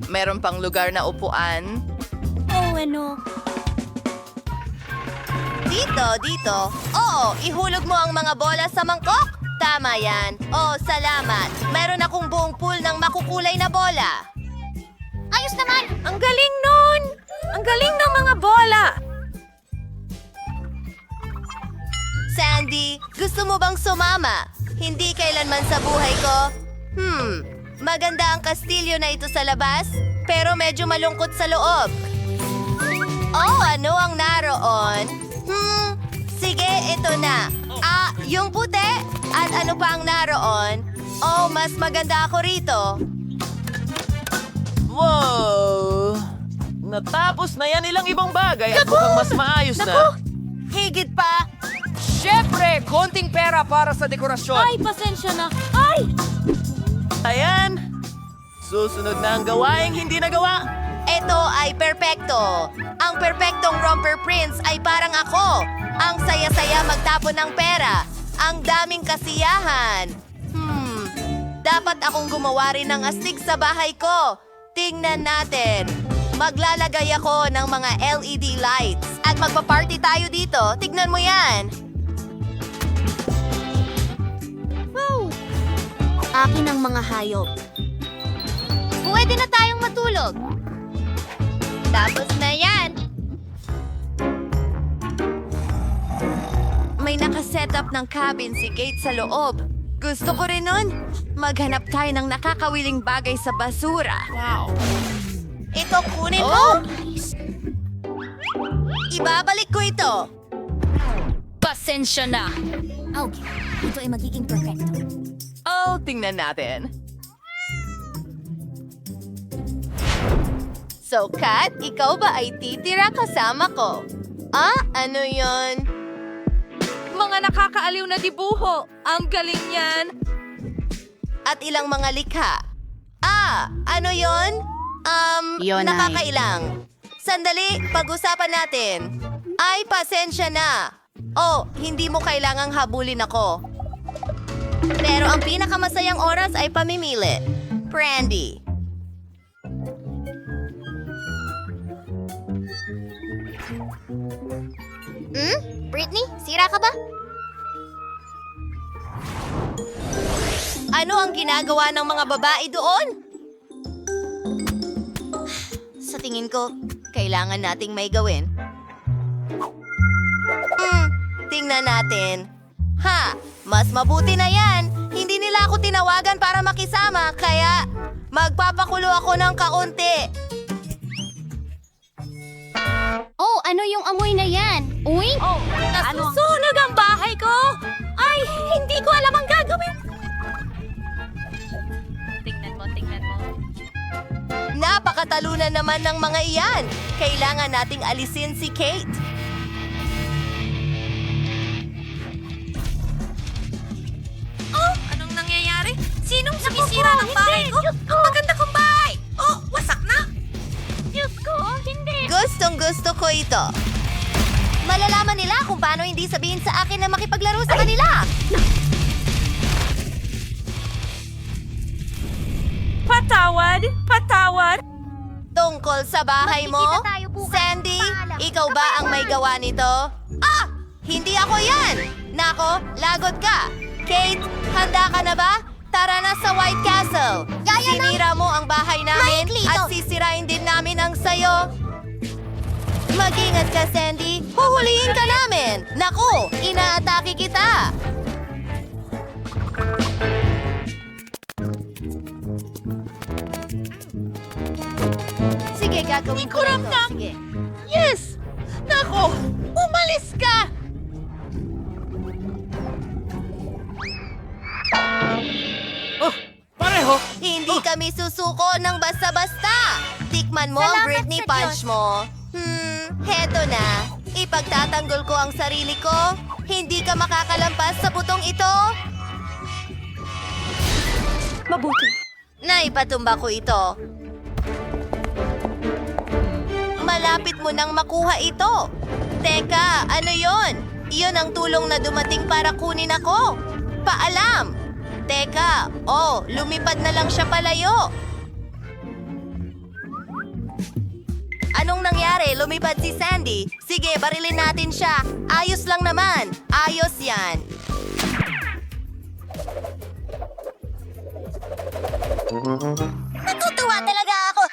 Meron pang lugar na upuan.
Oh, ano?
Dito. Oo, ihulog mo ang mga bola sa mangkok. Tama yan. Oh, salamat. Meron akong buong pool ng makukulay na bola.
Ayos naman! Ang galing nun! Ang galing ng mga bola!
Sandy, gusto mo bang sumama? Hindi kailanman sa buhay ko. Maganda ang kastilyo na ito sa labas, pero medyo malungkot sa loob. Oh, ano ang naroon? Sige, ito na. Yung puti? At ano pa ang naroon? Oh, mas maganda ako rito.
Wow! Natapos na yan ilang ibang bagay at mukhang mas maayos na.
Higit pa.
Siyempre, konting pera para sa dekorasyon.
Ay, pasensya na. Ay!
Ayan! Susunod na ang gawaing hindi nagawa.
Ito ay perpekto. Ang perpektong romper prince ay parang ako. Ang saya-saya magtapon ng pera. Ang daming kasiyahan. Dapat akong gumawa rin ng astig sa bahay ko. Tingnan natin. Maglalagay ako ng mga LED lights. At magpa-party tayo dito. Tignan mo yan.
Akin ang mga hayop.
Pwede na tayong matulog. Tapos na yan. May nakasetup ng cabin si Kate sa loob. Gusto ko rin nun. Maghanap tayo ng nakakawiling bagay sa basura.
Wow.
Ito kunin mo. Ibabalik ko ito.
Pasensya na. Okay, ito ay magiging perfecto.
Oh, tingnan natin.
So, Kat, ikaw ba ay titira kasama ko? Ano yon?
Mga nakakaaliw na dibuho. Ang galing yan.
At ilang mga likha. Ano yon?
Yun ay-
Nakakailang. Sandali, pag-usapan natin. Ay, pasensya na. Oh, hindi mo kailangang habulin ako. Pero ang pinakamasayang oras ay pamimili. Brandy. Britney, sira ka ba? Ano ang ginagawa ng mga babae doon? Sa tingin ko, kailangan nating may gawin. Tingnan natin. Mas mabuti na yan. Hindi nila ako tinawagan para makisama, kaya magpapakulo ako ng kaunti.
Oh, ano yung amoy na yan? Uy! Oh, nasusunog ang bahay ko! Ay, hindi ko alam ang gagawin! Tingnan mo.
Napakatalunan naman ng mga iyan. Kailangan nating alisin si Kate.
Oh, anong nangyayari? Sinong sumisira ng bahay ko? Ang maganda kong bahay! Oh, wasak na! Diyos ko, hindi!
Gusto ito. Malalaman nila kung paano hindi sabihin sa akin na makipaglaro sa kanila.
Patawad!
Tungkol sa bahay mo,
Magkikita tayo bukas.
Sandy,
Paalam.
ikaw ba ang may gawa nito? Ah! Hindi ako yan! Nako, lagot ka! Kate, handa ka na ba? Tara na sa White Castle! Sinira mo ang bahay namin at sisirain din namin ang sayo. Mag-ingat ka, Sandy. Huhulihin ka namin. Naku, inaatake kita. Sige, gagawin ko rin to. Sige.
Yes! Nako! Umalis ka! Pareho!
Hindi kami susuko ng basta-basta. Tikman mo ang
Salamat
Britney
sa
Punch mo. Heto na. Ipagtatanggol ko ang sarili ko. Hindi ka makakalampas sa butong ito.
Mabuti.
Naipatumba ko ito. Malapit mo nang makuha ito. Teka, ano yon? Iyon ang tulong na dumating para kunin ako. Paalam! Teka, lumipad na lang siya palayo. Anong nangyari? Lumipad si Sandy. Sige, barilin natin siya. Ayos lang naman. Ayos yan. Natutuwa talaga ako.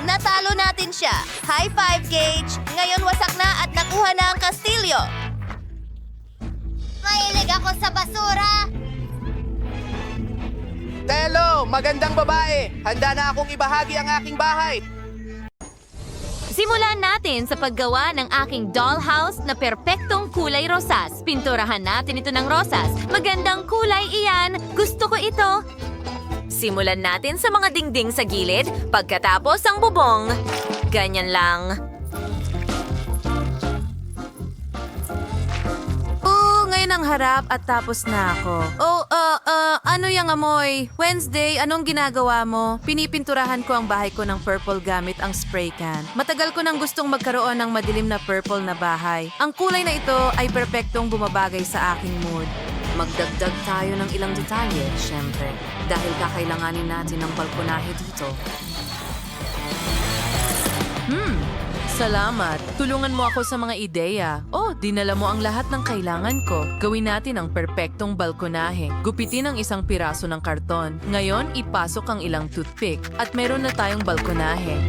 Natalo natin siya. High five, Gage. Ngayon wasak na at nakuha na ang kastilyo. Mahilig ako sa basura.
Telo, magandang babae. Handa na akong ibahagi ang aking bahay.
Simulan natin sa paggawa ng aking dollhouse na perpektong kulay rosas. Pinturahan natin ito ng rosas. Magandang kulay iyan. Gusto ko ito. Simulan natin sa mga dingding sa gilid, pagkatapos ang bubong. Ganyan lang. Ngayon ang harap at tapos na ako. Ano yung amoy? Wednesday, anong ginagawa mo? Pinipinturahan ko ang bahay ko ng purple gamit ang spray can. Matagal ko nang gustong magkaroon ng madilim na purple na bahay. Ang kulay na ito ay perpektong bumabagay sa aking mood. Magdagdag tayo ng ilang detalye, syempre. Dahil kakailanganin natin ng balkonahe dito. Salamat. Tulungan mo ako sa mga ideya. Dinala mo ang lahat ng kailangan ko. Gawin natin ang perpektong balkonahe. Gupitin ang isang piraso ng karton. Ngayon, ipasok ang ilang toothpick. At meron na tayong balkonahe.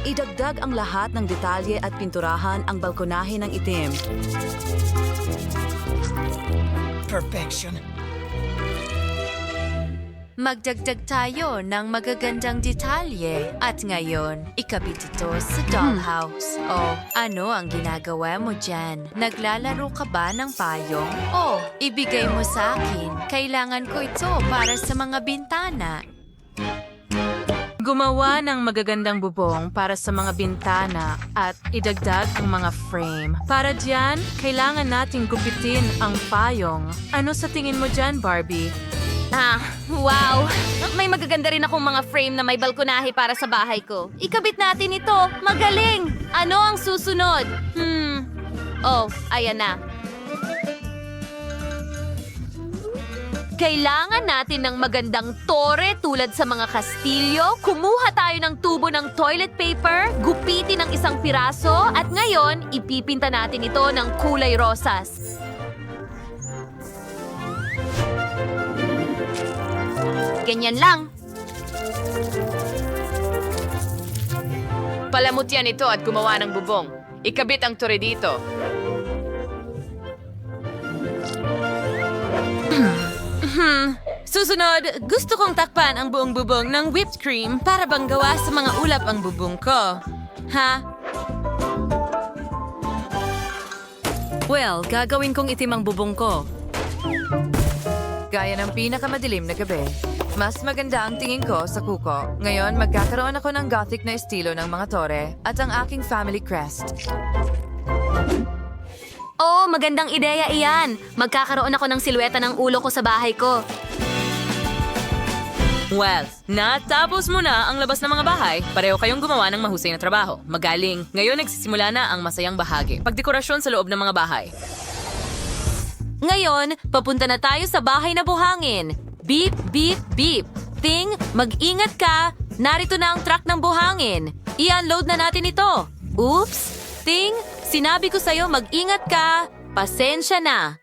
Idagdag ang lahat ng detalye at pinturahan ang balkonahe ng itim.
Perfection.
Magdagdag tayo ng magagandang detalye. At ngayon, ikabit ito sa dollhouse. Ano ang ginagawa mo dyan? Naglalaro ka ba ng payong? Ibigay mo sa akin. Kailangan ko ito para sa mga bintana. Gumawa ng magagandang bubong para sa mga bintana at idagdag ang mga frame. Para diyan, kailangan nating gupitin ang payong. Ano sa tingin mo dyan, Barbie? Wow! May magaganda rin akong mga frame na may balkonahe para sa bahay ko. Ikabit natin ito! Magaling! Ano ang susunod? Ayan na. Kailangan natin ng magandang tore tulad sa mga kastilyo. Kumuha tayo ng tubo ng toilet paper, gupitin ng isang piraso, at ngayon, ipipinta natin ito ng kulay rosas. Ganyan lang.
Palamut yan ito at gumawa ng bubong. Ikabit ang tore dito.
Susunod, gusto kong takpan ang buong bubong ng whipped cream para bang gawa sa mga ulap ang bubong ko. Well, gagawin kong itim ang bubong ko. Gaya ng pinakamadilim na gabi. Mas maganda ang tingin ko sa kuko. Ngayon, magkakaroon ako ng gothic na estilo ng mga tore at ang aking family crest.
Oh, magandang ideya iyan. Magkakaroon ako ng silweta ng ulo ko sa bahay ko.
Well, natapos mo na ang labas ng mga bahay. Pareho kayong gumawa ng mahusay na trabaho. Magaling. Ngayon nagsisimula na ang masayang bahagi. Pagdekorasyon sa loob ng mga bahay.
Ngayon, papunta na tayo sa bahay na buhangin. Beep, beep, beep. Ting, mag-ingat ka. Narito na ang truck ng buhangin. I-unload na natin ito. Oops! Ting, sinabi ko sa'yo mag-ingat ka. Pasensya na.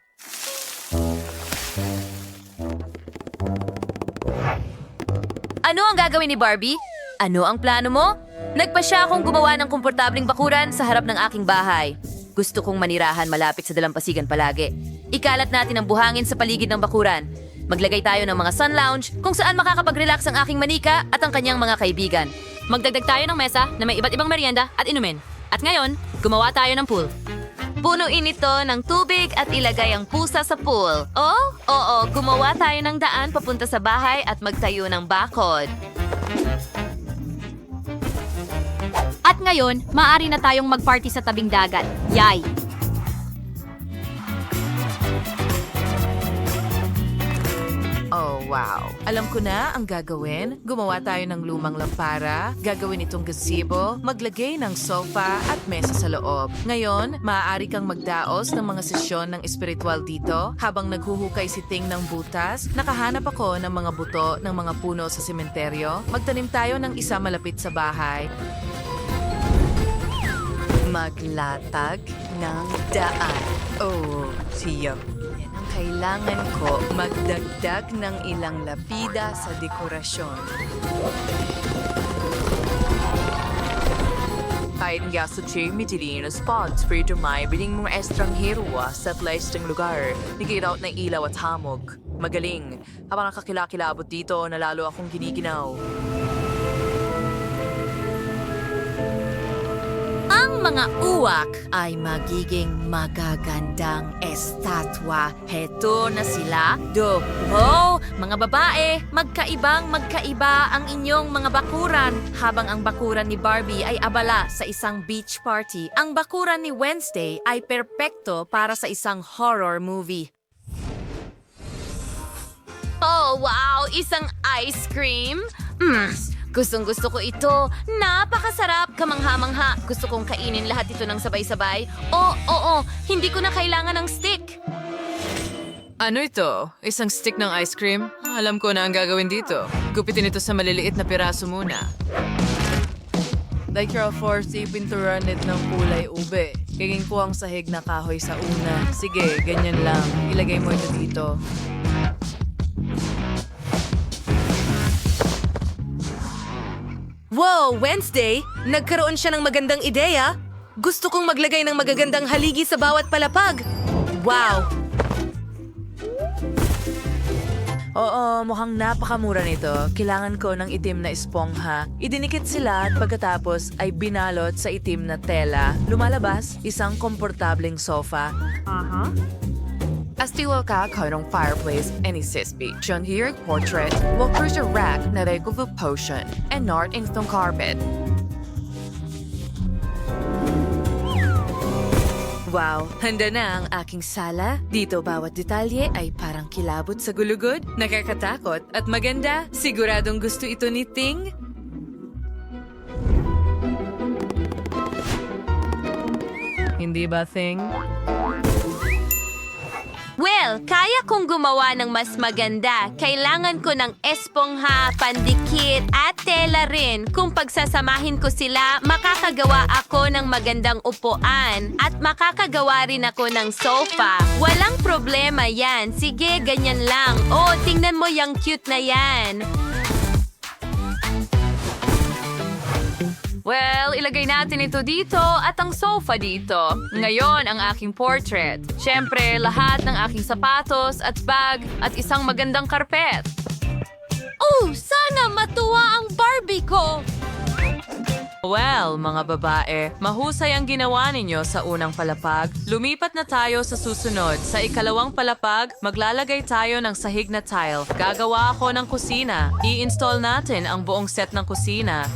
Ano ang gagawin ni Barbie? Ano ang plano mo? Nagpa siya akong gumawa ng komportabling bakuran sa harap ng aking bahay. Gusto kong manirahan malapit sa dalampasigan palagi. Ikalat natin ang buhangin sa paligid ng bakuran. Maglagay tayo ng mga sun lounge kung saan makakapag-relax ang aking manika at ang kanyang mga kaibigan. Magdagdag tayo ng mesa na may iba't ibang merienda at inumin. At ngayon, gumawa tayo ng pool. Punuin ito ng tubig at ilagay ang pusa sa pool. Oh, oo, gumawa tayo ng daan papunta sa bahay at magtayo ng bakod.
At ngayon, maaari na tayong mag-party sa tabing dagat. Yay!
Oh, wow. Alam ko na ang gagawin. Gumawa tayo ng lumang lampara, gagawin itong gazebo, maglagay ng sofa at mesa sa loob. Ngayon, maaari kang magdaos ng mga sesyon ng espiritual dito. Habang naghuhukay si Ting ng butas, nakahanap ako ng mga buto ng mga puno sa sementeryo. Magtanim tayo ng isa malapit sa bahay.
Maglatag ng daan. Oh, siya. Yan ang kailangan ko. Magdagdag ng ilang lapida sa dekorasyon. Kahit nga sa mitiling na spots pwede may biling mga estranghero sa listeng lugar. Nagiraut na ilaw at hamog. Magaling. Habang nakakilakilabot dito, nalalo akong giniginaw.
Ang mga uwak ay magiging magagandang estatwa. Heto na sila. Mga babae, magkaiba ang inyong mga bakuran. Habang ang bakuran ni Barbie ay abala sa isang beach party, ang bakuran ni Wednesday ay perpekto para sa isang horror movie. Oh, wow! Isang ice cream? Gustong-gusto ko ito. Napakasarap, kamangha-mangha. Gusto kong kainin lahat ito ng sabay-sabay. Oo, hindi ko na kailangan ng stick.
Ano ito? Isang stick ng ice cream? Alam ko na ang gagawin dito. Gupitin ito sa maliliit na piraso muna.
Like you're forced ipinturan it ng kulay ube. Gaging ko ang sahig na kahoy sa una. Sige, ganyan lang. Ilagay mo ito dito.
Wow, Wednesday! Nagkaroon siya ng magandang ideya. Gusto kong maglagay ng magagandang haligi sa bawat palapag. Wow!
Oo, mukhang napakamura nito. Kailangan ko ng itim na espongha. Idinikit sila at pagkatapos ay binalot sa itim na tela. Lumalabas, isang komportableng sofa. Estilo ka ng fireplace any sisby. Shown here portrait, walkers a rack na regular potion, and not instant carpet.
Wow, handa na ang aking sala. Dito bawat detalye ay parang kilabot sa gulugod, nakakatakot at maganda. Siguradong gusto ito ni Ting.
Hindi ba, Thing?
Well, kaya kong gumawa ng mas maganda. Kailangan ko ng espongha, pandikit, at tela rin. Kung pagsasamahin ko sila, makakagawa ako ng magandang upuan. At makakagawa rin ako ng sofa. Walang problema yan. Sige, ganyan lang. Oh, tingnan mo yung cute na yan.
Well, ilagay natin ito dito at ang sofa dito. Ngayon, ang aking portrait. Siyempre, lahat ng aking sapatos at bag at isang magandang karpet.
Oh, sana matuwa ang Barbie ko!
Well, mga babae, mahusay ang ginawa ninyo sa unang palapag. Lumipat na tayo sa susunod. Sa ikalawang palapag, maglalagay tayo ng sahig na tile. Gagawa ako ng kusina. I-install natin ang buong set ng kusina.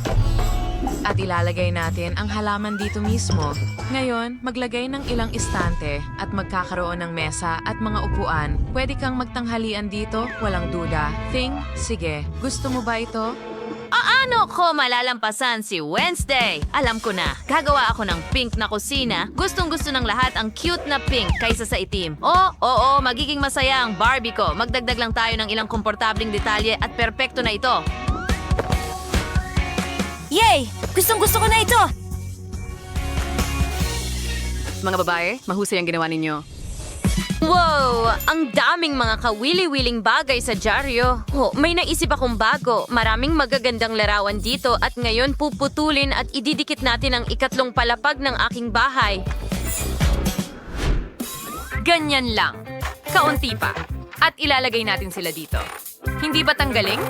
At ilalagay natin ang halaman dito mismo. Ngayon, maglagay ng ilang istante at magkakaroon ng mesa at mga upuan. Pwede kang magtanghalian dito, walang duda. Thing, sige. Gusto mo ba ito?
Ano ko malalampasan si Wednesday? Alam ko na, gagawa ako ng pink na kusina. Gustong-gusto ng lahat ang cute na pink kaysa sa itim. Oo, magiging masaya ang Barbie ko. Magdagdag lang tayo ng ilang komportabling detalye at perpekto na ito.
Yay! Gustong-gusto ko na ito!
Mga babae, mahusay ang ginawa ninyo.
Wow! Ang daming mga kawili-wiling bagay sa dyaryo. May naisip akong bago. Maraming magagandang larawan dito at ngayon puputulin at ididikit natin ang ikatlong palapag ng aking bahay.
Ganyan lang. Kaunti pa. At ilalagay natin sila dito. Hindi ba tanggaling?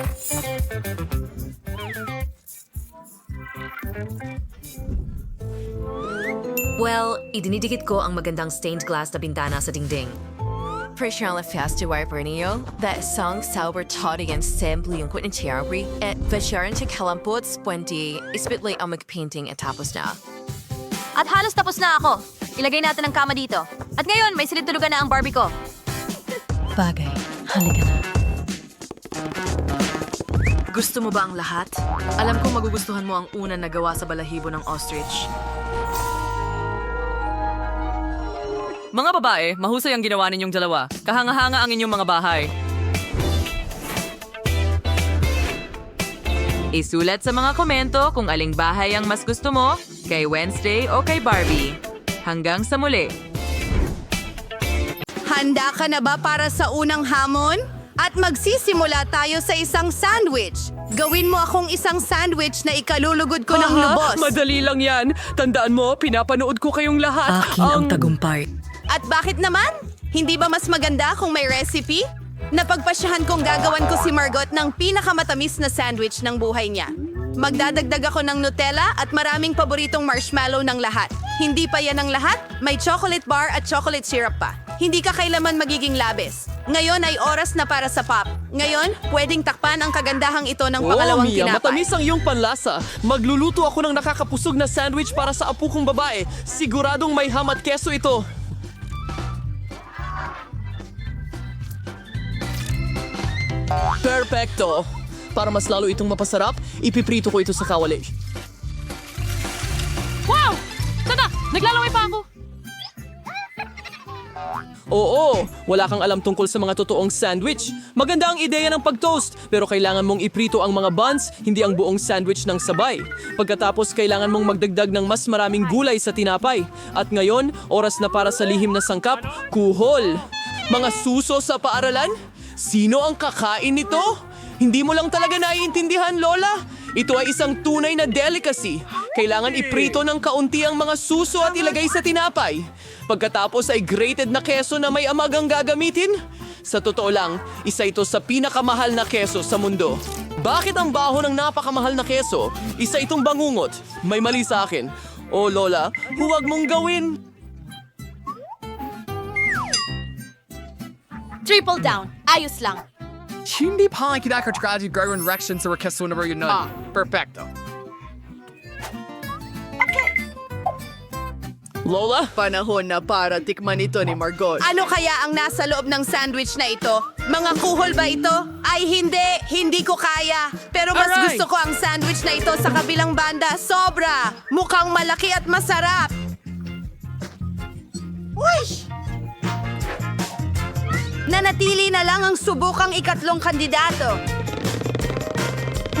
Well, idinidikit ko ang magandang stained glass na bintana sa dingding.
Personal festival niyo, that song sauber toddy and simply yung kwit ng cherry at basyaran sa kalampot spwenty ispitly ang mag-painting at tapos na.
At halos tapos na ako. Ilagay natin ang kama dito. At ngayon, may silid-tulugan na ang Barbie ko.
Bagay, halika na.
Gusto mo ba ang lahat? Alam kong magugustuhan mo ang una na gawa sa balahibo ng ostrich.
Mga babae, mahusay ang ginawa ninyong dalawa. Kahanga-hanga ang inyong mga bahay.
Isulat sa mga komento kung aling bahay ang mas gusto mo, kay Wednesday o kay Barbie. Hanggang sa muli.
Handa ka na ba para sa unang hamon? At magsisimula tayo sa isang sandwich. Gawin mo akong isang sandwich na ikalulugod ko ng lubos.
Madali lang yan. Tandaan mo, pinapanood ko kayong lahat.
Akin ang tagumpay.
At bakit naman? Hindi ba mas maganda kung may recipe? Napagpasyahan kong gagawan ko si Margot ng pinakamatamis na sandwich ng buhay niya. Magdadagdag ako ng Nutella at maraming paboritong marshmallow ng lahat. Hindi pa yan ang lahat, may chocolate bar at chocolate syrup pa. Hindi ka kailaman magiging labis. Ngayon ay oras na para sa pop. Ngayon, pwedeng takpan ang kagandahang ito ng pangalawang
Mia,
tinapay.
matamis ang iyong panlasa. Magluluto ako ng nakakapusog na sandwich para sa apo kong babae. Siguradong may ham at keso ito. Perfecto! Para mas lalo itong mapasarap, ipiprito ko ito sa kawali.
Wow! Tanda! Naglalaway pa ako!
Oo, wala kang alam tungkol sa mga totoong sandwich. Maganda ang ideya ng pag-toast, pero kailangan mong iprito ang mga buns, hindi ang buong sandwich ng sabay. Pagkatapos, kailangan mong magdagdag ng mas maraming gulay sa tinapay. At ngayon, oras na para sa lihim na sangkap, kuhol. Mga suso sa paaralan? Sino ang kakain nito? Hindi mo lang talaga naiintindihan, Lola. Ito ay isang tunay na delicacy. Kailangan iprito ng kaunti ang mga suso at ilagay sa tinapay. Pagkatapos ay grated na keso na may amagang gagamitin. Sa totoo lang, isa ito sa pinakamahal na keso sa mundo. Bakit ang baho ng napakamahal na keso? Isa itong bangungot. May mali sa akin. Oh, Lola, huwag mong gawin.
Triple down. Ayos lang.
Hindi pa ang kinakatradi gawin reaction sa request na yun nun. Perfecto.
Lola?
Panahon na para tikman ito ni Margot.
Ano kaya ang nasa loob ng sandwich na ito? Mga kuhol ba ito? Ay hindi ko kaya. Pero mas
Aray!
gusto ko ang sandwich na ito sa kabilang banda. Sobra! Mukhang malaki at masarap. Wish! Nanatili na lang ang subukang ikatlong kandidato.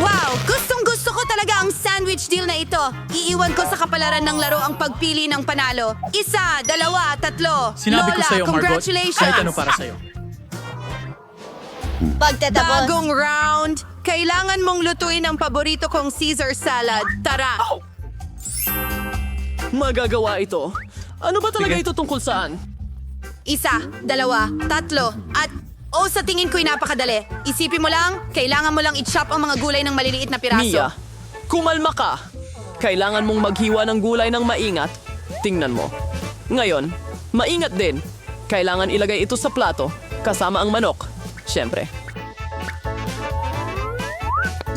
Wow! Gustong-gusto ko talaga ang sandwich deal na ito. Iiwan ko sa kapalaran ng laro ang pagpili ng panalo. 1, 2, 3.
Sinabi ko
Lola,
sa'yo, Margot,
congratulations!
kahit ano para sa'yo.
Pagtatapos,
Bagong round. Kailangan mong lutuin ang paborito kong Caesar salad. Tara!
Magagawa ito. Ano ba talaga ito tungkol saan?
1, 2, 3, at sa tingin ko'y napakadali. Isipin mo lang, kailangan mo lang i-chop ang mga gulay ng maliliit na piraso.
Mia, kumalma ka. Kailangan mong maghiwa ng gulay ng maingat. Tingnan mo. Ngayon, maingat din. Kailangan ilagay ito sa plato, kasama ang manok. Siyempre.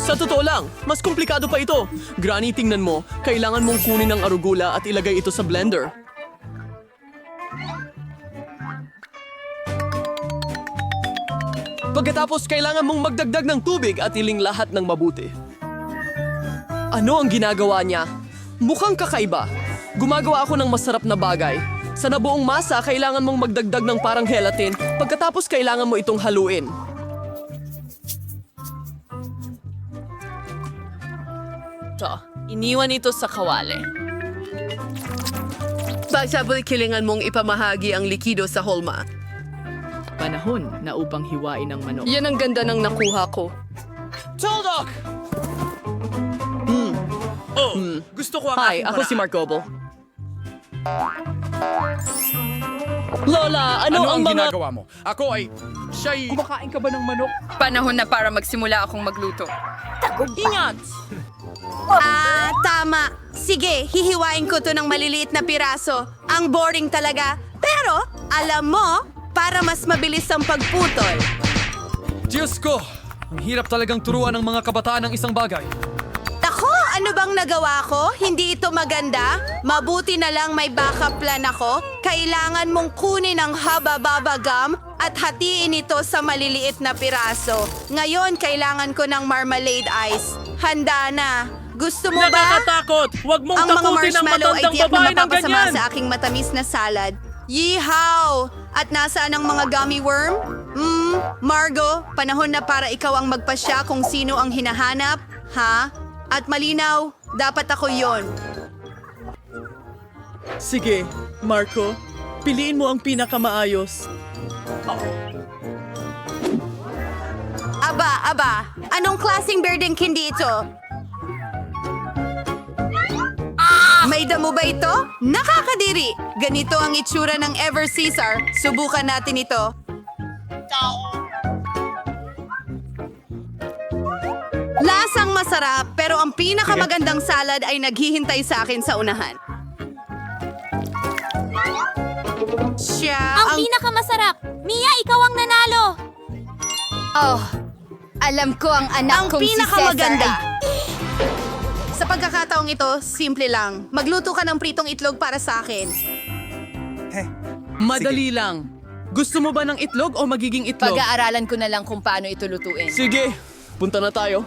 Sa Sa totoo lang, mas komplikado pa ito. Granny, tingnan mo. Kailangan mong kunin ang arugula at ilagay ito sa blender. Pagkatapos, kailangan mong magdagdag ng tubig at iling lahat ng mabuti. Ano ang ginagawa niya? Mukhang kakaiba. Gumagawa ako ng masarap na bagay. Sa nabuong masa, kailangan mong magdagdag ng parang gelatin. Pagkatapos, kailangan mo itong haluin.
Iniwan ito sa kawali.
Pagsabay kilingan mong ipamahagi ang likido sa holma.
Panahon na upang hiwain ang manok.
Yan ang ganda ng nakuha ko.
Toldok!
Gusto ko ang
Hi,
aking
ako si
paraan.
Mark Goble. Lola, ano ang mga...
ginagawa mo? Ako ay... Siya'y... Kumakain ka ba ng manok?
Panahon na para magsimula akong magluto.
Ingat!
Tama. Sige, hihiwain ko to ng maliliit na piraso. Ang boring talaga. Pero, alam mo, para mas mabilis ang pagputol.
Diyos ko! Ang hirap talagang turuan ng mga kabataan ng isang bagay.
Ako, ano bang nagawa ko? Hindi ito maganda? Mabuti na lang may backup plan ako. Kailangan mong kunin ang haba-baba gum at hatiin ito sa maliliit na piraso. Ngayon, kailangan ko ng marmalade ice. Handa na. Gusto mo ba?
Nakakatakot! Huwag mong
Ang mga
takutin ang
marshmallow ay
matandang
tiyak na
babae ng
mapapasama
ganyan!
sa aking matamis na salad. Yeehaw! At nasaan ang mga gummy worm? Margo, panahon na para ikaw ang magpasya kung sino ang hinahanap. Ha? At malinaw, dapat ako yon.
Sige, Marco. Piliin mo ang pinakamaayos.
Aba, anong klaseng birding candy ito? May damo ba ito? Nakakadiri! Ganito ang itsura ng Ever Caesar. Subukan natin ito. Lasang masarap, pero ang pinakamagandang salad ay naghihintay sa akin sa unahan. Siya ang
pinakamasarap! Mia, ikaw ang nanalo! Oh, alam ko ang anak kong si Cesar
pinakamaganda.
ay...
Sa pagkakataong ito, simple lang. Magluto ka ng pritong itlog para sa akin.
Madali lang. Gusto mo ba ng itlog o magiging itlog?
Pag-aaralan ko na lang kung paano ito lutuin.
Sige, punta na tayo.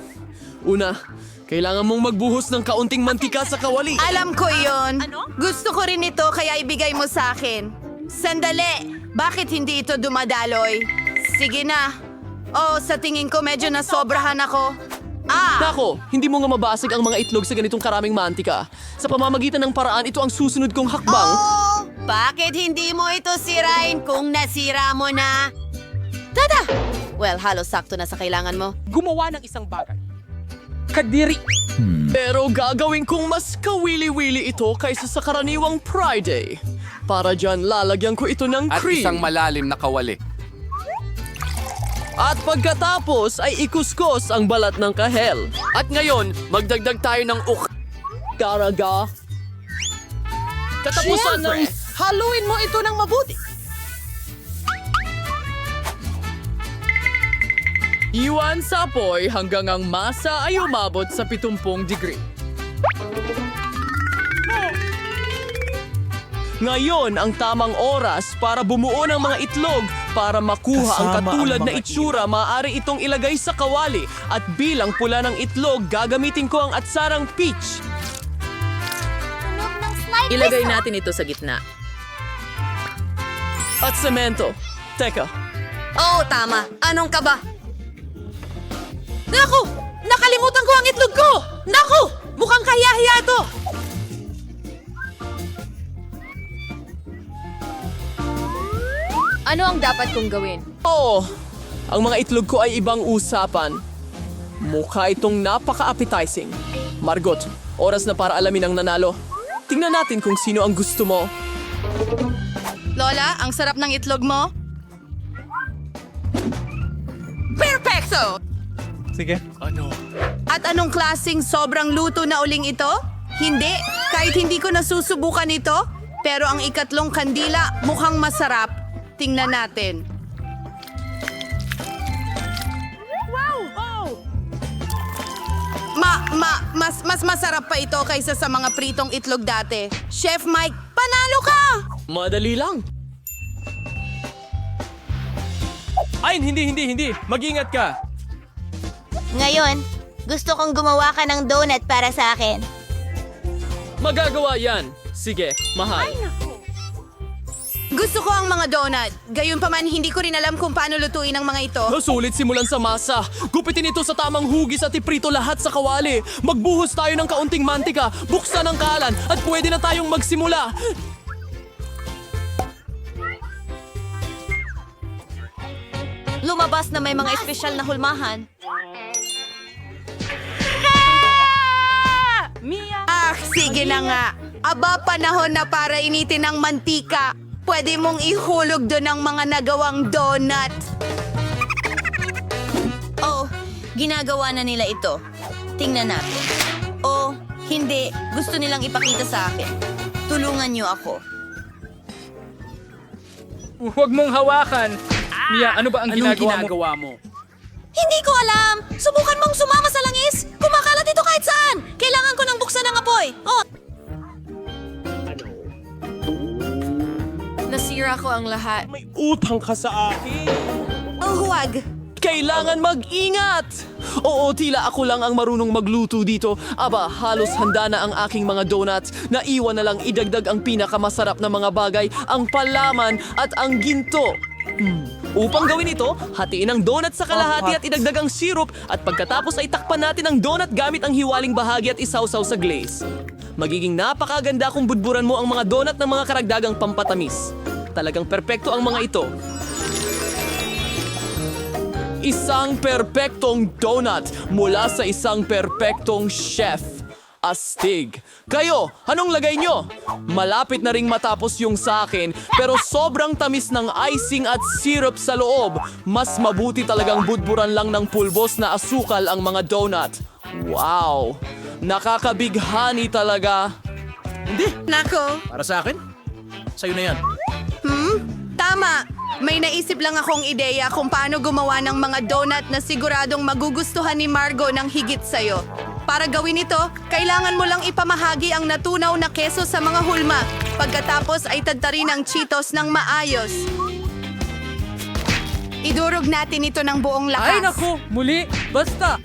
Una, kailangan mong magbuhos ng kaunting mantika sa kawali.
Alam ko iyon. Gusto ko rin ito kaya ibigay mo sa akin. Sandali, bakit hindi ito dumadaloy? Sige na. Oh, sa tingin ko medyo nasobrahan ako.
Nako, hindi mo nga mabasag ang mga itlog sa ganitong karaming mantika. Sa pamamagitan ng paraan, ito ang susunod kong hakbang.
Bakit hindi mo ito sirain kung nasira mo na? Tada! Well, halos sakto na sa kailangan mo.
Gumawa ng isang bagay. Kadiri!
Pero gagawin kong mas kawili-wili ito kaysa sa karaniwang Friday. Para dyan, lalagyan ko ito ng
At
cream.
isang malalim na kawali.
At pagkatapos ay ikuskos ang balat ng kahel. At ngayon, magdagdag tayo ng Karaga. Katapusan ng...
Haluin mo ito ng mabuti.
Iwan sa apoy hanggang ang masa ay umabot sa 70 degree. Ngayon ang tamang oras para bumuo ng mga itlog para makuha ang katulad na itsura. Maaari itong ilagay sa kawali at bilang pula ng itlog gagamitin ko ang atsarang peach.
Ilagay natin ito sa gitna.
At semento. Teka,
Oh, tama. Anong ka ba? Naku! Nakalimutan ko ang itlog ko! Naku! Mukhang kahiya-hiya ito!
Ano ang dapat kong gawin?
Oo, ang mga itlog ko ay ibang usapan. Mukha itong napaka-appetizing. Margot, oras na para alamin ang nanalo. Tingnan natin kung sino ang gusto mo.
Lola, ang sarap ng itlog mo. Perfecto!
Sige. Ano?
At anong klaseng sobrang luto na uling ito? Hindi, kahit hindi ko nasusubukan ito. Pero ang ikatlong kandila mukhang masarap. Tingnan natin.
Mas masarap pa ito kaysa sa mga pritong itlog dati. Chef Mike, panalo ka!
Madali lang. Ay, hindi. Mag-ingat ka.
Ngayon, gusto kong gumawa ka ng donut para sa akin.
Magagawa yan. Sige, mahal.
Gusto ko ang mga donut. Gayunpaman, hindi ko rin alam kung paano lutuin ang mga ito.
Sulit simulan sa masa. Gupitin ito sa tamang hugis at iprito lahat sa kawali. Magbuhos tayo ng kaunting mantika, buksan ang kalan, at pwede na tayong magsimula.
Lumabas na may mga espesyal na hulmahan.
Sige na nga. Aba, panahon na para initin ang mantika. Pwede mong ihulog doon ang mga nagawang donut.
Oh, ginagawa na nila ito. Tingnan natin. Oh, hindi. Gusto nilang ipakita sa akin. Tulungan niyo ako.
Huwag mong hawakan. Mia, ano ba ang ginagawa mo?
Hindi ko alam! Subukan mong sumama sa langis! Kumakalat ito kahit saan! Kailangan ko nang buksan ang apoy! Oh!
Nasira ko ang lahat.
May utang ka sa akin.
Oh, huwag.
Kailangan mag-ingat! Oo, tila ako lang ang marunong magluto dito. Aba, halos handa na ang aking mga donuts. Naiwan na lang idagdag ang pinakamasarap na mga bagay, ang palaman at ang ginto. Upang gawin ito, hatiin ang donut sa kalahati at idagdag ang syrup at pagkatapos ay takpan natin ang donut gamit ang hiwaling bahagi at isawsaw sa glaze. Magiging napakaganda kung budburan mo ang mga donut ng mga karagdagang pampatamis. Talagang perpekto ang mga ito. Isang perpektong donut mula sa isang perpektong chef. Astig. Kayo, anong lagay nyo? Malapit na ring matapos yung sa akin, pero sobrang tamis ng icing at syrup sa loob. Mas mabuti talagang budburan lang ng pulbos na asukal ang mga donut. Wow! Nakakabighani talaga.
Nako,
Para sa akin? Sa'yo na yan.
tama. May naisip lang akong ideya kung paano gumawa ng mga donut na siguradong magugustuhan ni Margo ng higit sa'yo. Para gawin ito, kailangan mo lang ipamahagi ang natunaw na keso sa mga hulma. Pagkatapos ay tadtarin ang Cheetos ng maayos. Idurog natin ito ng buong lakas.
Muli, basta.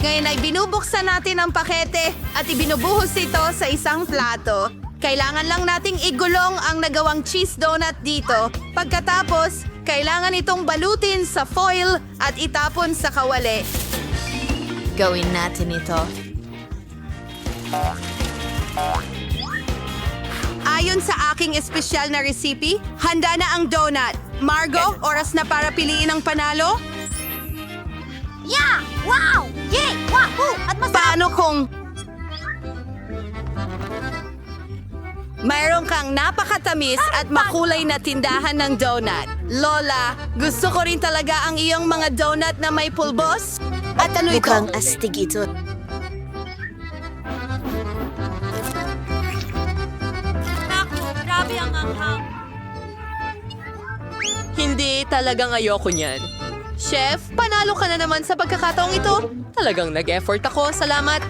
Ngayon ay binubuksan natin ang pakete at ibinubuhos ito sa isang plato. Kailangan lang nating igulong ang nagawang cheese donut dito. Pagkatapos, kailangan itong balutin sa foil at itapon sa kawali.
Gawin natin ito.
Ayon sa aking espesyal na recipe, handa na ang donut. Margo, oras na para piliin ang panalo?
Yeah! Wow! Yay! Wahoo! At masarap!
Paano kung... Mayroon kang napakatamis at makulay na tindahan ng donut. Lola, gusto ko rin talaga ang iyong mga donut na may pulbos. At ano ito?
Mukhang astig ito.
Grabe ang anghang.
Hindi talagang ayoko niyan. Chef, panalo ka na naman sa pagkakataong ito. Talagang nag-effort ako, salamat.